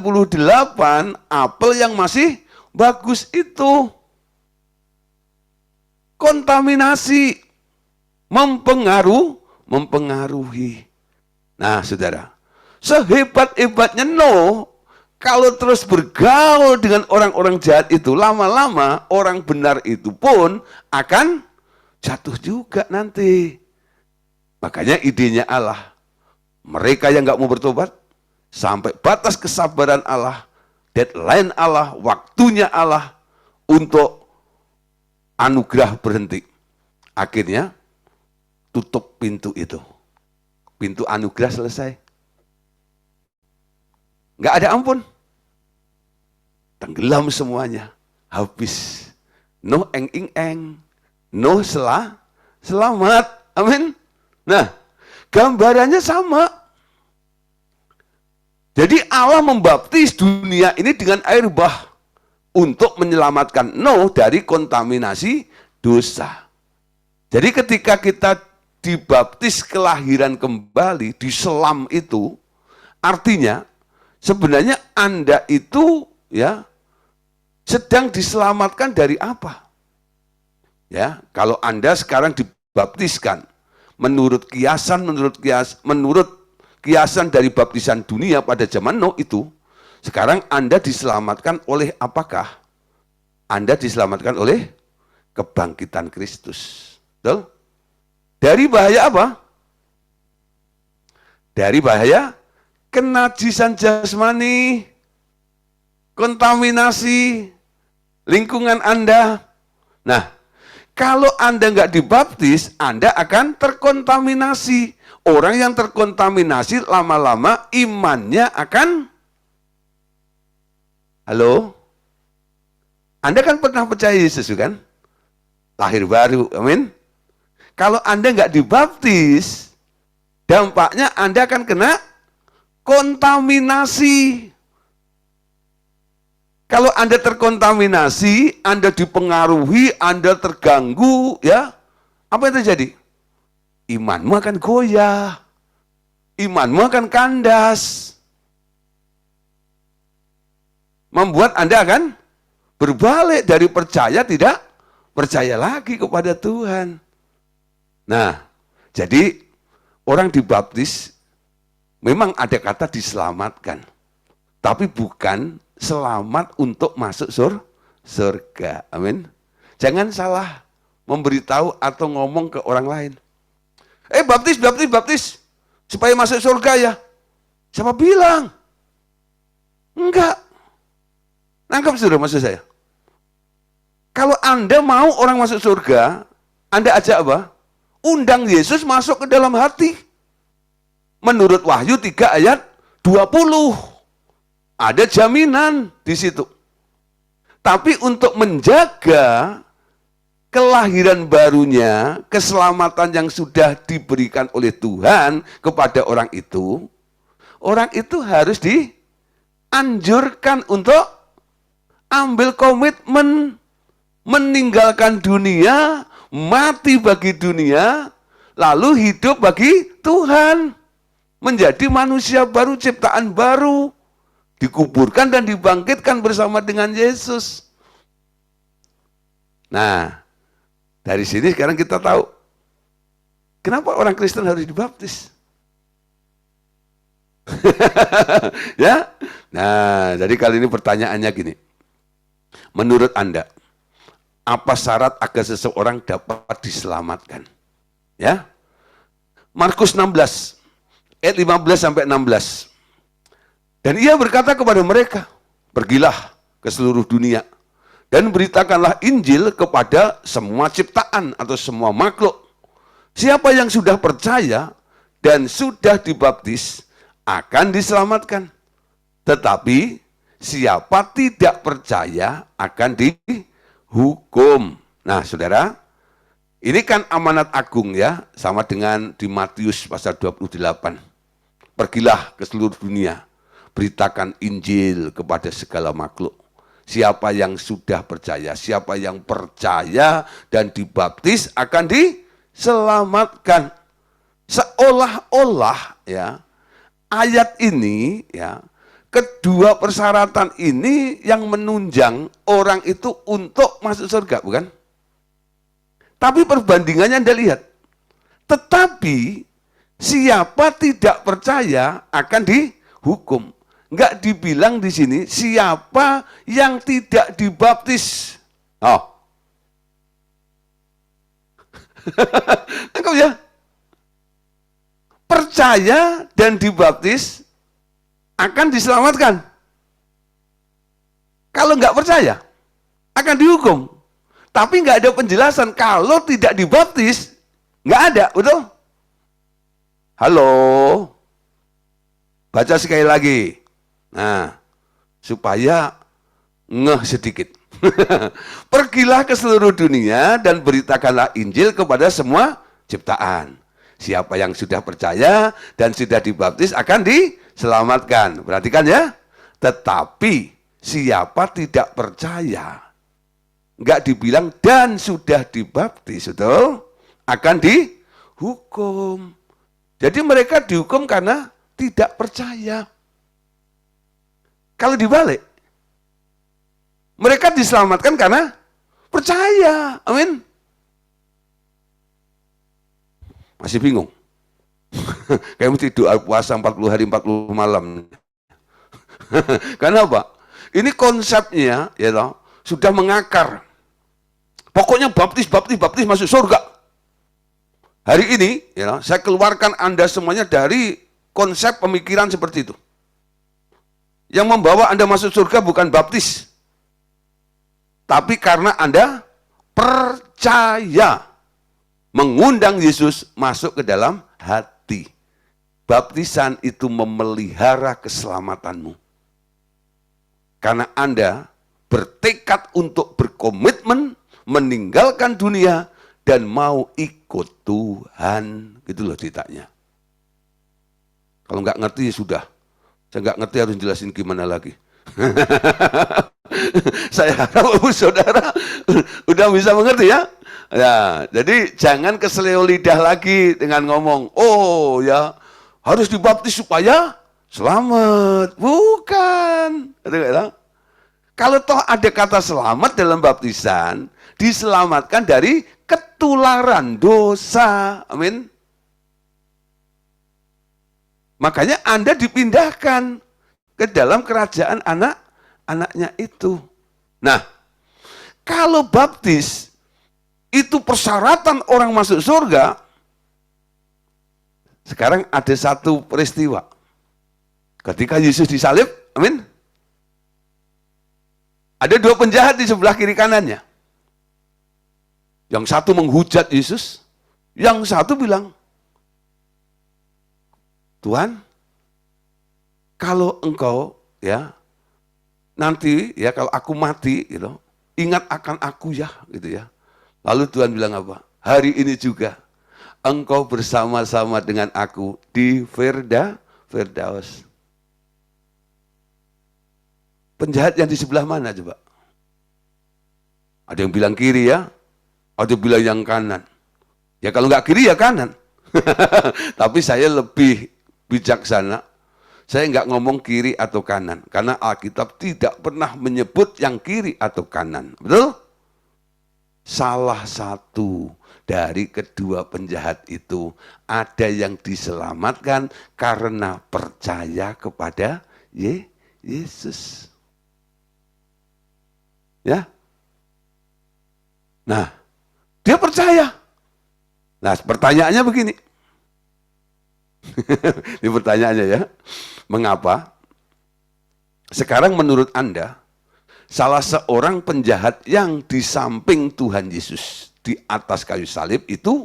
apel yang masih bagus itu. Kontaminasi mempengaruhi. Nah, saudara, sehebat-hebatnya Nuh, kalau terus bergaul dengan orang-orang jahat itu, lama-lama orang benar itu pun akan jatuh juga nanti. Makanya idenya Allah, mereka yang nggak mau bertobat, sampai batas kesabaran Allah, deadline Allah, waktunya Allah untuk anugerah berhenti. Akhirnya tutup pintu itu. Pintu anugerah selesai. Nggak ada ampun. Tenggelam semuanya. Habis. No eng-ing-eng. No selamat. Amin. Nah, gambarannya sama. Jadi Allah membaptis dunia ini dengan air bah untuk menyelamatkan Nuh dari kontaminasi dosa. Jadi ketika kita dibaptis kelahiran kembali di selam itu, artinya sebenarnya Anda itu ya sedang diselamatkan dari apa? Ya, kalau Anda sekarang dibaptiskan menurut kiasan dari baptisan dunia pada zaman Nuh itu, sekarang Anda diselamatkan oleh apakah? Anda diselamatkan oleh kebangkitan Kristus. Betul? Dari bahaya apa? Dari bahaya kenajisan jasmani, kontaminasi lingkungan Anda. Nah, kalau Anda nggak dibaptis, Anda akan terkontaminasi. Orang yang terkontaminasi lama-lama imannya akan... Halo? Anda kan pernah percaya Yesus kan? Lahir baru, amin? Kalau Anda nggak dibaptis, dampaknya Anda akan kena kontaminasi. Kalau Anda terkontaminasi, Anda dipengaruhi, Anda terganggu, ya, apa yang terjadi? Imanmu akan goyah, imanmu akan kandas, membuat Anda akan berbalik dari percaya tidak percaya lagi kepada Tuhan. Nah, jadi orang dibaptis memang ada kata diselamatkan, tapi bukan selamat untuk masuk surga. Amin. Jangan salah memberitahu atau ngomong ke orang lain. Baptis supaya masuk surga ya. Siapa bilang? Enggak. Nangkap sudah maksud saya. Kalau Anda mau orang masuk surga, Anda ajak apa? Undang Yesus masuk ke dalam hati. Menurut Wahyu 3 ayat 20. Ada jaminan di situ. Tapi untuk menjaga kelahiran barunya, keselamatan yang sudah diberikan oleh Tuhan kepada orang itu harus dianjurkan untuk ambil komitmen meninggalkan dunia, mati bagi dunia, lalu hidup bagi Tuhan. Menjadi manusia baru, ciptaan baru. Dikuburkan dan dibangkitkan bersama dengan Yesus. Nah, dari sini sekarang kita tahu, kenapa orang Kristen harus dibaptis? Ya. Nah, jadi kali ini pertanyaannya gini. Menurut Anda, apa syarat agar seseorang dapat diselamatkan? Ya. Markus 16 ayat 15 sampai 16. Dan ia berkata kepada mereka, pergilah ke seluruh dunia dan beritakanlah Injil kepada semua ciptaan atau semua makhluk. Siapa yang sudah percaya dan sudah dibaptis akan diselamatkan. Tetapi siapa tidak percaya akan dihukum. Nah, saudara, ini kan amanat agung ya, sama dengan di Matius pasal 28. Pergilah ke seluruh dunia, beritakan Injil kepada segala makhluk. Siapa yang sudah percaya, siapa yang percaya dan dibaptis akan diselamatkan. Seolah-olah ya, ayat ini ya, kedua persyaratan ini yang menunjang orang itu untuk masuk surga, bukan? Tapi perbandingannya Anda lihat. Tetapi siapa tidak percaya akan dihukum. Enggak dibilang di sini siapa yang tidak dibaptis. Oh. Tangkap ya. Percaya dan dibaptis akan diselamatkan. Kalau nggak percaya, akan dihukum. Tapi nggak ada penjelasan kalau tidak dibaptis, nggak ada, betul? Halo, baca sekali lagi. Nah, supaya ngeh sedikit. Pergilah ke seluruh dunia dan beritakanlah Injil kepada semua ciptaan. Siapa yang sudah percaya dan sudah dibaptis akan diselamatkan. Perhatikan ya. Tetapi siapa tidak percaya, nggak dibilang dan sudah dibaptis, betul? Akan dihukum. Jadi mereka dihukum karena tidak percaya. Kalau dibalik, mereka diselamatkan karena percaya. Amin. Masih bingung? Kayak mesti doa puasa 40 hari 40 malam. Karena apa? Ini konsepnya ya toh, sudah mengakar. Pokoknya baptis masuk surga. Hari ini ya toh, saya keluarkan Anda semuanya dari konsep pemikiran seperti itu. Yang membawa Anda masuk surga bukan baptis, tapi karena Anda percaya, mengundang Yesus masuk ke dalam hati. Baptisan itu memelihara keselamatanmu. Karena Anda bertekad untuk berkomitmen meninggalkan dunia dan mau ikut Tuhan. Gitu loh ceritanya. Kalau nggak ngerti ya sudah. Saya nggak ngerti harus jelasin gimana lagi. Saya harap saudara udah bisa mengerti ya. Ya, jadi jangan keseleo lidah lagi dengan ngomong, oh ya harus dibaptis supaya selamat. Bukan. Kalau toh ada kata selamat dalam baptisan, diselamatkan dari ketularan dosa. Amin. Makanya Anda dipindahkan ke dalam kerajaan anak-anaknya itu. Nah, kalau baptis itu persyaratan orang masuk surga, sekarang ada satu peristiwa. Ketika Yesus disalib, amin. Ada dua penjahat di sebelah kiri kanannya. Yang satu menghujat Yesus, yang satu bilang, Tuhan, kalau engkau ya nanti ya kalau aku mati gitu, ingat akan aku ya gitu ya. Lalu Tuhan bilang apa? Hari ini juga engkau bersama-sama dengan aku di Firdaus. Penjahat yang di sebelah mana coba? Ada yang bilang kiri ya, ada yang bilang yang kanan. Ya kalau nggak kiri ya kanan. Tapi saya lebih bijaksana, saya nggak ngomong kiri atau kanan, karena Alkitab tidak pernah menyebut yang kiri atau kanan, betul? Salah satu dari kedua penjahat itu ada yang diselamatkan karena percaya kepada Yesus. Ya, nah dia percaya. Nah pertanyaannya begini. Ini pertanyaannya ya, mengapa sekarang menurut Anda salah seorang penjahat yang di samping Tuhan Yesus di atas kayu salib itu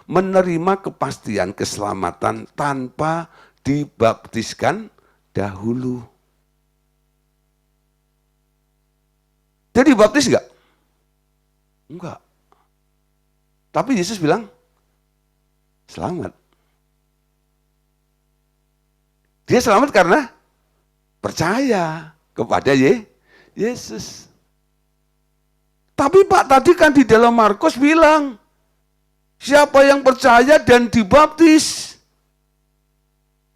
menerima kepastian keselamatan tanpa dibaptiskan dahulu? Dia dibaptis enggak? Enggak. Tapi Yesus bilang, selamat. Dia selamat karena percaya kepada Yesus. Tapi Pak, tadi kan di dalam Markus bilang, siapa yang percaya dan dibaptis.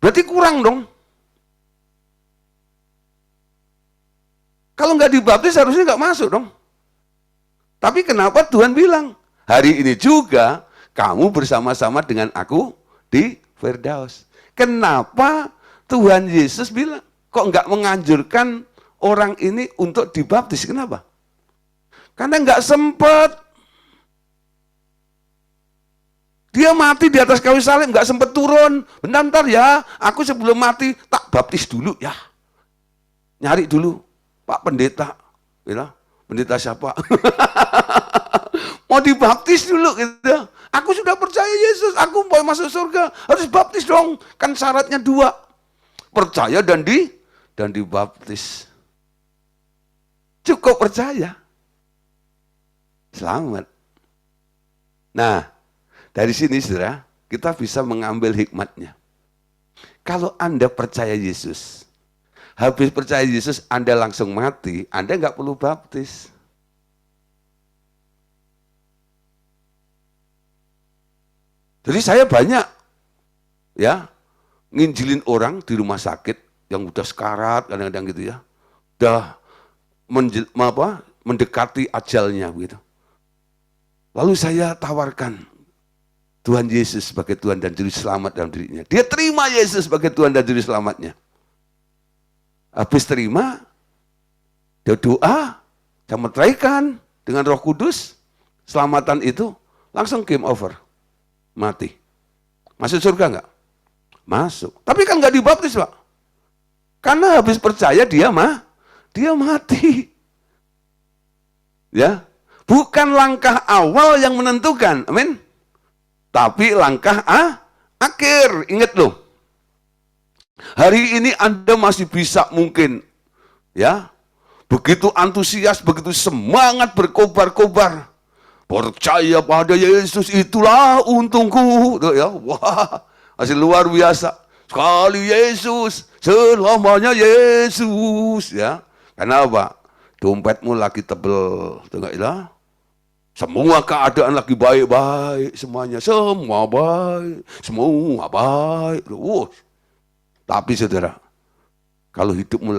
Berarti kurang dong. Kalau nggak dibaptis harusnya nggak masuk dong. Tapi kenapa Tuhan bilang, hari ini juga kamu bersama-sama dengan aku di Firdaus. Kenapa Tuhan Yesus bilang, kok nggak menganjurkan orang ini untuk dibaptis? Kenapa? Karena nggak sempat. Dia dia mati di atas kayu salib, nggak sempat turun. Bentar ya, aku sebelum mati tak baptis dulu ya. Nyari dulu, Pak Pendeta. Gitu. Pendeta siapa? Mau dibaptis dulu gitu. Aku sudah percaya Yesus, aku mau masuk surga, harus baptis dong. Kan syaratnya 2. Percaya dan dibaptis. Cukup percaya. Selamat. Nah, dari sini saudara, kita bisa mengambil hikmatnya. Kalau Anda percaya Yesus, habis percaya Yesus Anda langsung mati, Anda nggak perlu baptis. Jadi saya banyak ya nginjilin orang di rumah sakit yang udah sekarat kadang-kadang gitu ya, udah mendekati ajalnya begitu. Lalu saya tawarkan Tuhan Yesus sebagai Tuhan dan Juru Selamat dalam dirinya. Dia terima Yesus sebagai Tuhan dan Juru Selamatnya. Habis terima, dia doa, saya meteraikan dengan Roh Kudus, selamatan itu langsung game over, mati. Masuk surga enggak? Masuk. Tapi kan enggak dibaptis, Pak. Karena habis percaya dia mati. Ya, bukan langkah awal yang menentukan, amin. Tapi langkah akhir. Ingat loh. Hari ini Anda masih bisa mungkin ya, begitu antusias, begitu semangat berkobar-kobar. Percaya pada Yesus itulah untungku. Ya, wah, masih luar biasa. Sekali Yesus, selamanya Yesus, ya. Kenapa? Dompetmu lagi tebel, enggak ya? Semua keadaan lagi baik-baik, semuanya semua baik, semua baik. Tapi saudara, kalau hidupmu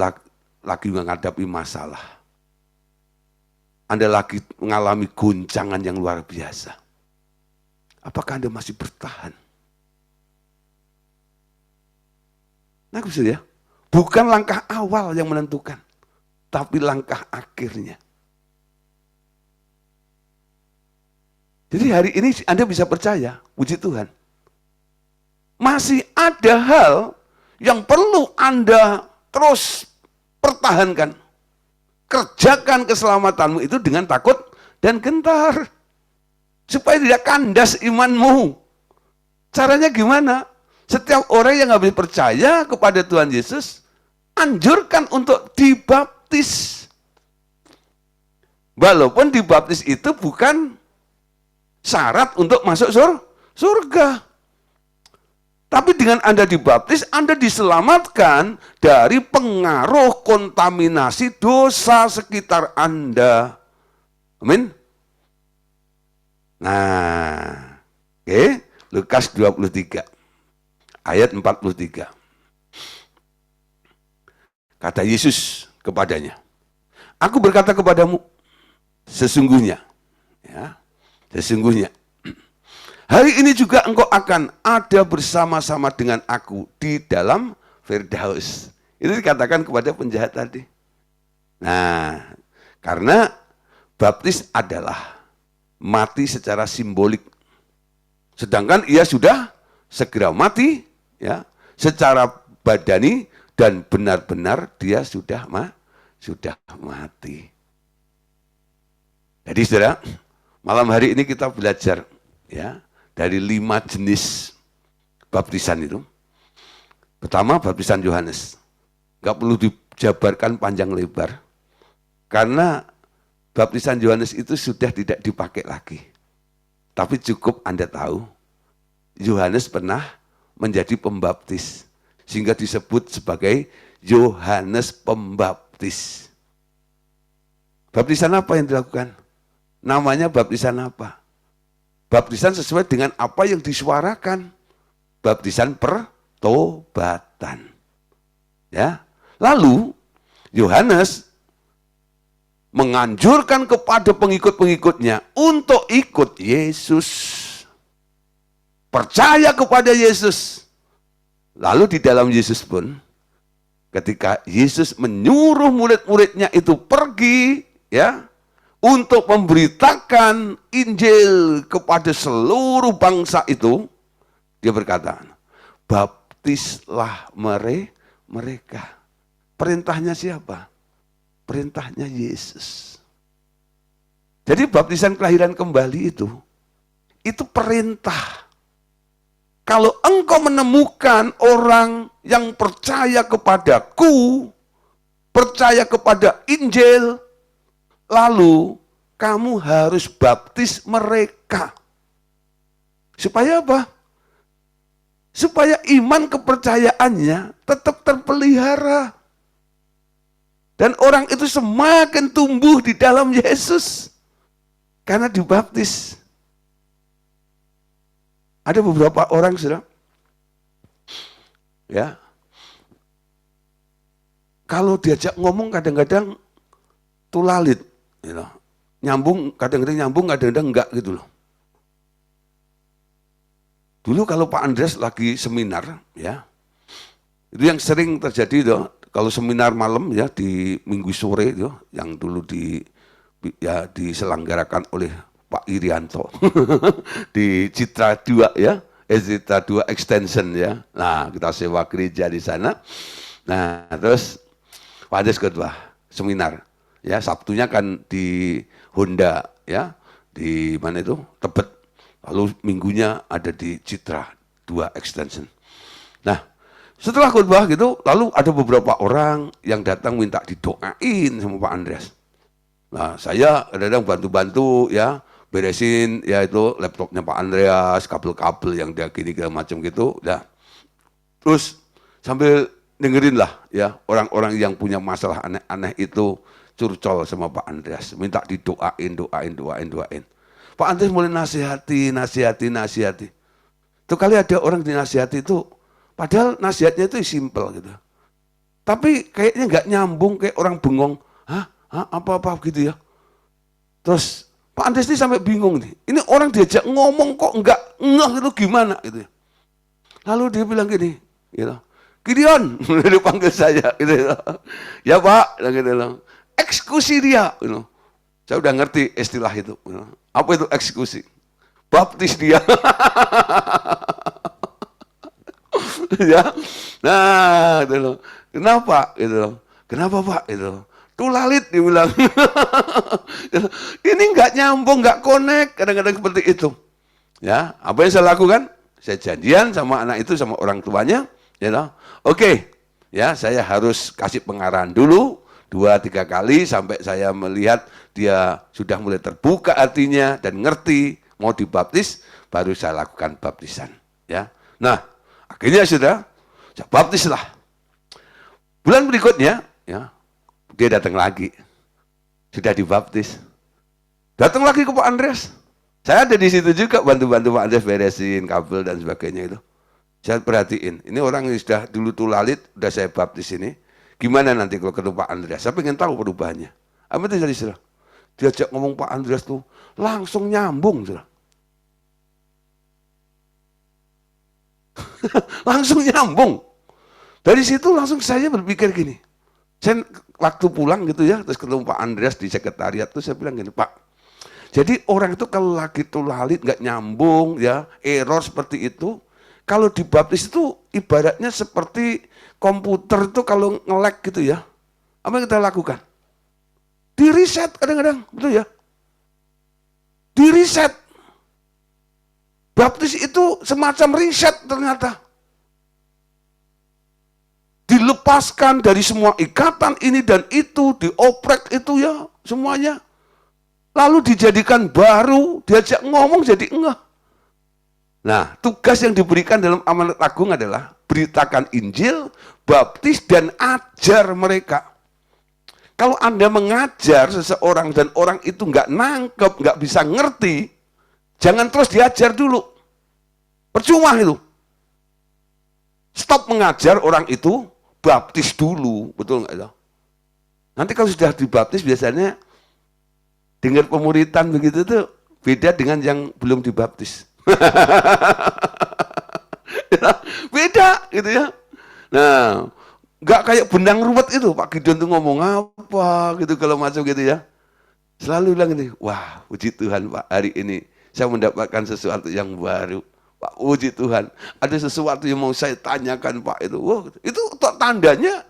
lagi menghadapi masalah, Anda lagi mengalami guncangan yang luar biasa, apakah Anda masih bertahan? Nah, ya, bukan langkah awal yang menentukan, tapi langkah akhirnya. Jadi hari ini Anda bisa percaya, puji Tuhan, masih ada hal yang perlu Anda terus pertahankan. Kerjakan keselamatanmu itu dengan takut dan gentar. Supaya tidak kandas imanmu. Caranya gimana? Setiap orang yang habis percaya kepada Tuhan Yesus, anjurkan untuk dibaptis. Walaupun dibaptis itu bukan syarat untuk masuk surga. Tapi dengan Anda dibaptis, Anda diselamatkan dari pengaruh kontaminasi dosa sekitar Anda. Amin. Nah, oke, Lukas 23 ayat 43. Kata Yesus kepadanya, aku berkata kepadamu, sesungguhnya, ya, sesungguhnya, hari ini juga engkau akan ada bersama-sama dengan aku di dalam Firdaus. Itu dikatakan kepada penjahat tadi. Nah, karena baptis adalah mati secara simbolik. Sedangkan ia sudah segera mati, ya, secara badani dan benar-benar dia sudah mati. Jadi saudara, malam hari ini kita belajar ya dari 5 jenis baptisan itu. Pertama, baptisan Yohanes. Gak perlu dijabarkan panjang lebar. Karena baptisan Yohanes itu sudah tidak dipakai lagi. Tapi cukup Anda tahu, Yohanes pernah menjadi pembaptis. Sehingga disebut sebagai Yohanes Pembaptis. Baptisan apa yang dilakukan? Namanya baptisan apa? Baptisan sesuai dengan apa yang disuarakan. Baptisan pertobatan. Ya. Lalu Yohanes menganjurkan kepada pengikut-pengikutnya untuk ikut Yesus. Percaya kepada Yesus. Lalu di dalam Yesus pun, ketika Yesus menyuruh murid-muridnya itu pergi, ya, untuk memberitakan Injil kepada seluruh bangsa itu, dia berkata, baptislah mereka. Perintahnya siapa? Perintahnya Yesus. Jadi baptisan kelahiran kembali itu perintah. Kalau engkau menemukan orang yang percaya kepadaku, percaya kepada Injil, lalu kamu harus baptis mereka. Supaya apa? Supaya iman kepercayaannya tetap terpelihara. Dan orang itu semakin tumbuh di dalam Yesus. Karena dibaptis. Ada beberapa orang, saudara, ya, kalau diajak ngomong kadang-kadang tulalit, gitu. Nyambung, kadang-kadang nyambung, kadang-kadang enggak gitu loh. Dulu kalau Pak Andreas lagi seminar, ya, itu yang sering terjadi tuh, kalau seminar malam ya di Minggu sore itu, yang dulu diselenggarakan oleh Pak Irianto di Citra 2 ya, Citra 2 Extension ya. Nah, kita sewa gereja di sana. Nah, terus Pak Andreas kedua seminar. Ya, Sabtunya kan di Honda ya, di mana itu? Tebet. Lalu minggunya ada di Citra 2 Extension. Nah, setelah khotbah gitu, lalu ada beberapa orang yang datang minta didoain sama Pak Andreas. Nah, saya kadang-kadang bantu-bantu ya, beresin ya itu laptopnya Pak Andreas, kabel-kabel yang dia gini macam gitu, ya. Terus sambil dengerin lah ya, orang-orang yang punya masalah aneh-aneh itu curcol sama Pak Andreas, minta doain. Pak Andreas mulai nasihati. Tuh kali ada orang dinasihati itu, padahal nasihatnya itu simpel gitu. Tapi kayaknya nggak nyambung, kayak orang bengong. Hah? Apa-apa gitu ya. Terus Pak Andreas ini sampai bingung nih. Ini orang diajak ngomong kok nggak ngeh itu gimana gitu ya. Lalu dia bilang gini, gitu. Gideon, dia panggil saya gitu. Ya Pak, gitu. Eksekusi dia, gitu. Saya udah ngerti istilah itu. Gitu. Apa itu eksekusi? Baptis dia. Ya. Nah, gitu loh. Kenapa? Gitu loh. Kenapa Pak? Gitu loh. Tulalit dibilang. Ini nggak nyambung, nggak connect, kadang-kadang seperti itu. Ya, apa yang saya lakukan? Saya janjian sama anak itu, sama orang tuanya, ya know? Oke, ya saya harus kasih pengarahan dulu 2-3 kali sampai saya melihat dia sudah mulai terbuka hatinya dan ngerti mau dibaptis, baru saya lakukan baptisan. Ya, nah akhirnya sudah saya baptis lah. Bulan berikutnya, ya dia datang lagi, sudah dibaptis. Datang lagi ke Pak Andreas. Saya ada di situ juga bantu-bantu Pak Andreas beresin kabel dan sebagainya itu. Saya perhatiin, ini orang yang sudah dulu tulalit, sudah saya baptis ini. Gimana nanti kalau ketemu Pak Andreas? Saya pengen tahu perubahannya. Apa itu jadi saudara? Diajak ngomong Pak Andreas tuh langsung nyambung saudara. Langsung nyambung. Dari situ langsung saya berpikir gini. Saya waktu pulang gitu ya, terus ketemu Pak Andreas di sekretariat tuh saya bilang gini, Pak, jadi orang itu kalau lagi tulalit nggak nyambung ya, error seperti itu, kalau dibaptis itu ibaratnya seperti komputer itu kalau nge-lag gitu ya. Apa yang kita lakukan? Di reset kadang-kadang, betul ya? Di reset. Baptis itu semacam reset ternyata. Dilepaskan dari semua ikatan ini dan itu, dioprek itu ya semuanya. Lalu dijadikan baru, diajak ngomong jadi enggak. Nah, tugas yang diberikan dalam amanat agung adalah beritakan Injil, baptis, dan ajar mereka. Kalau Anda mengajar seseorang dan orang itu nggak nangkep, nggak bisa ngerti, jangan terus diajar dulu. Percuma itu. Stop mengajar orang itu, baptis dulu, betul nggak ya? Nanti kalau sudah dibaptis biasanya dengar pemuritan begitu tuh beda dengan yang belum dibaptis. Beda gitu ya. Nah, nggak kayak benang ruwet itu Pak Gideon tuh ngomong apa gitu kalau macam gitu ya. Selalu bilang ini, wah puji Tuhan Pak, hari ini saya mendapatkan sesuatu yang baru. Pak, puji Tuhan, ada sesuatu yang mau saya tanyakan Pak itu. Wah, itu tandanya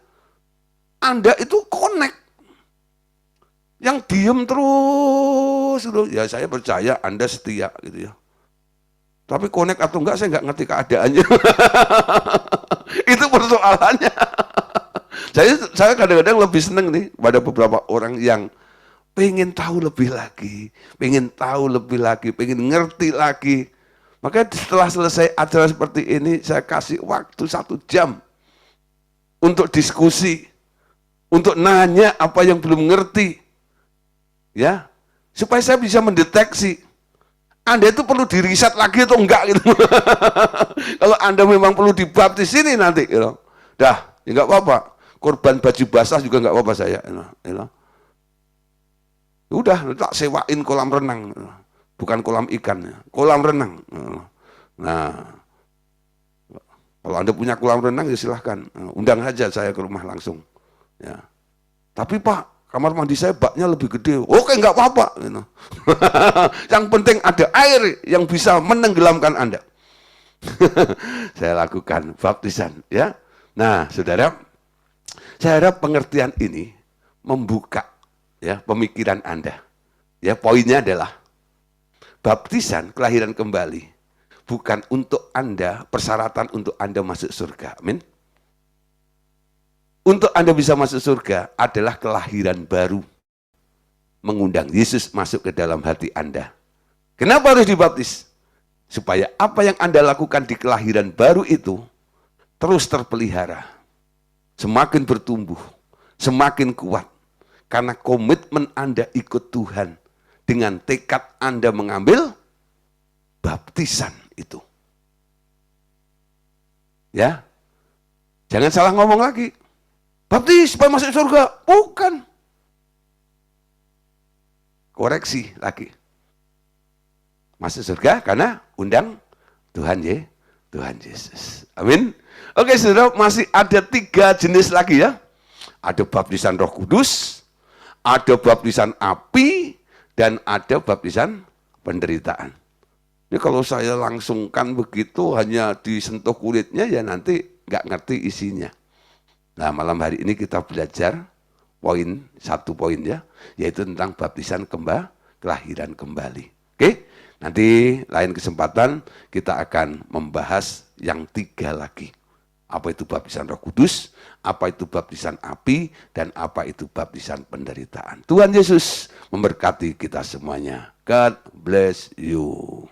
Anda itu connect. Yang diem terus, gitu. Ya saya percaya Anda setia gitu ya. Tapi connect atau enggak saya enggak ngerti keadaannya. Itu persoalannya. Saya kadang-kadang lebih seneng nih pada beberapa orang yang pengen tahu lebih lagi, pengen tahu lebih lagi, pengen ngerti lagi. Maka setelah selesai acara seperti ini, saya kasih waktu 1 jam untuk diskusi, untuk nanya apa yang belum ngerti, ya, supaya saya bisa mendeteksi. Anda itu perlu diriset lagi atau enggak gitu. Kalau Anda memang perlu dibaptis ini nanti, gitu. Dah, ya enggak apa-apa. Korban baju basah juga enggak apa-apa saya. Gitu. Udah, tak sewain kolam renang, bukan kolam ikan, kolam renang. Nah, kalau Anda punya kolam renang ya silahkan, undang aja saya ke rumah langsung. Ya. Tapi Pak, kamar mandi saya baknya lebih gede. Oke, nggak apa-apa. Gitu. Yang penting ada air yang bisa menenggelamkan Anda. Saya lakukan baptisan, ya. Nah, saudara, saya harap pengertian ini membuka ya pemikiran Anda. Ya, poinnya adalah baptisan kelahiran kembali bukan untuk Anda persyaratan untuk Anda masuk surga. Amin. Untuk Anda bisa masuk surga adalah kelahiran baru. Mengundang Yesus masuk ke dalam hati Anda. Kenapa harus dibaptis? Supaya apa yang Anda lakukan di kelahiran baru itu terus terpelihara. Semakin bertumbuh, semakin kuat. Karena komitmen Anda ikut Tuhan dengan tekad Anda mengambil baptisan itu. Ya, jangan salah ngomong lagi. Baptis supaya masuk surga. Bukan. Koreksi lagi. Masuk surga karena undang Tuhan Yesus. Amin. Oke saudara, masih ada 3 jenis lagi ya. Ada baptisan Roh Kudus, ada baptisan api, dan ada baptisan penderitaan. Ini kalau saya langsungkan begitu hanya disentuh kulitnya ya nanti nggak ngerti isinya. Nah malam hari ini kita belajar satu poin ya, yaitu tentang baptisan kelahiran kembali. Oke, nanti lain kesempatan kita akan membahas yang 3 lagi. Apa itu baptisan Roh Kudus, apa itu baptisan api, dan apa itu baptisan penderitaan. Tuhan Yesus memberkati kita semuanya. God bless you.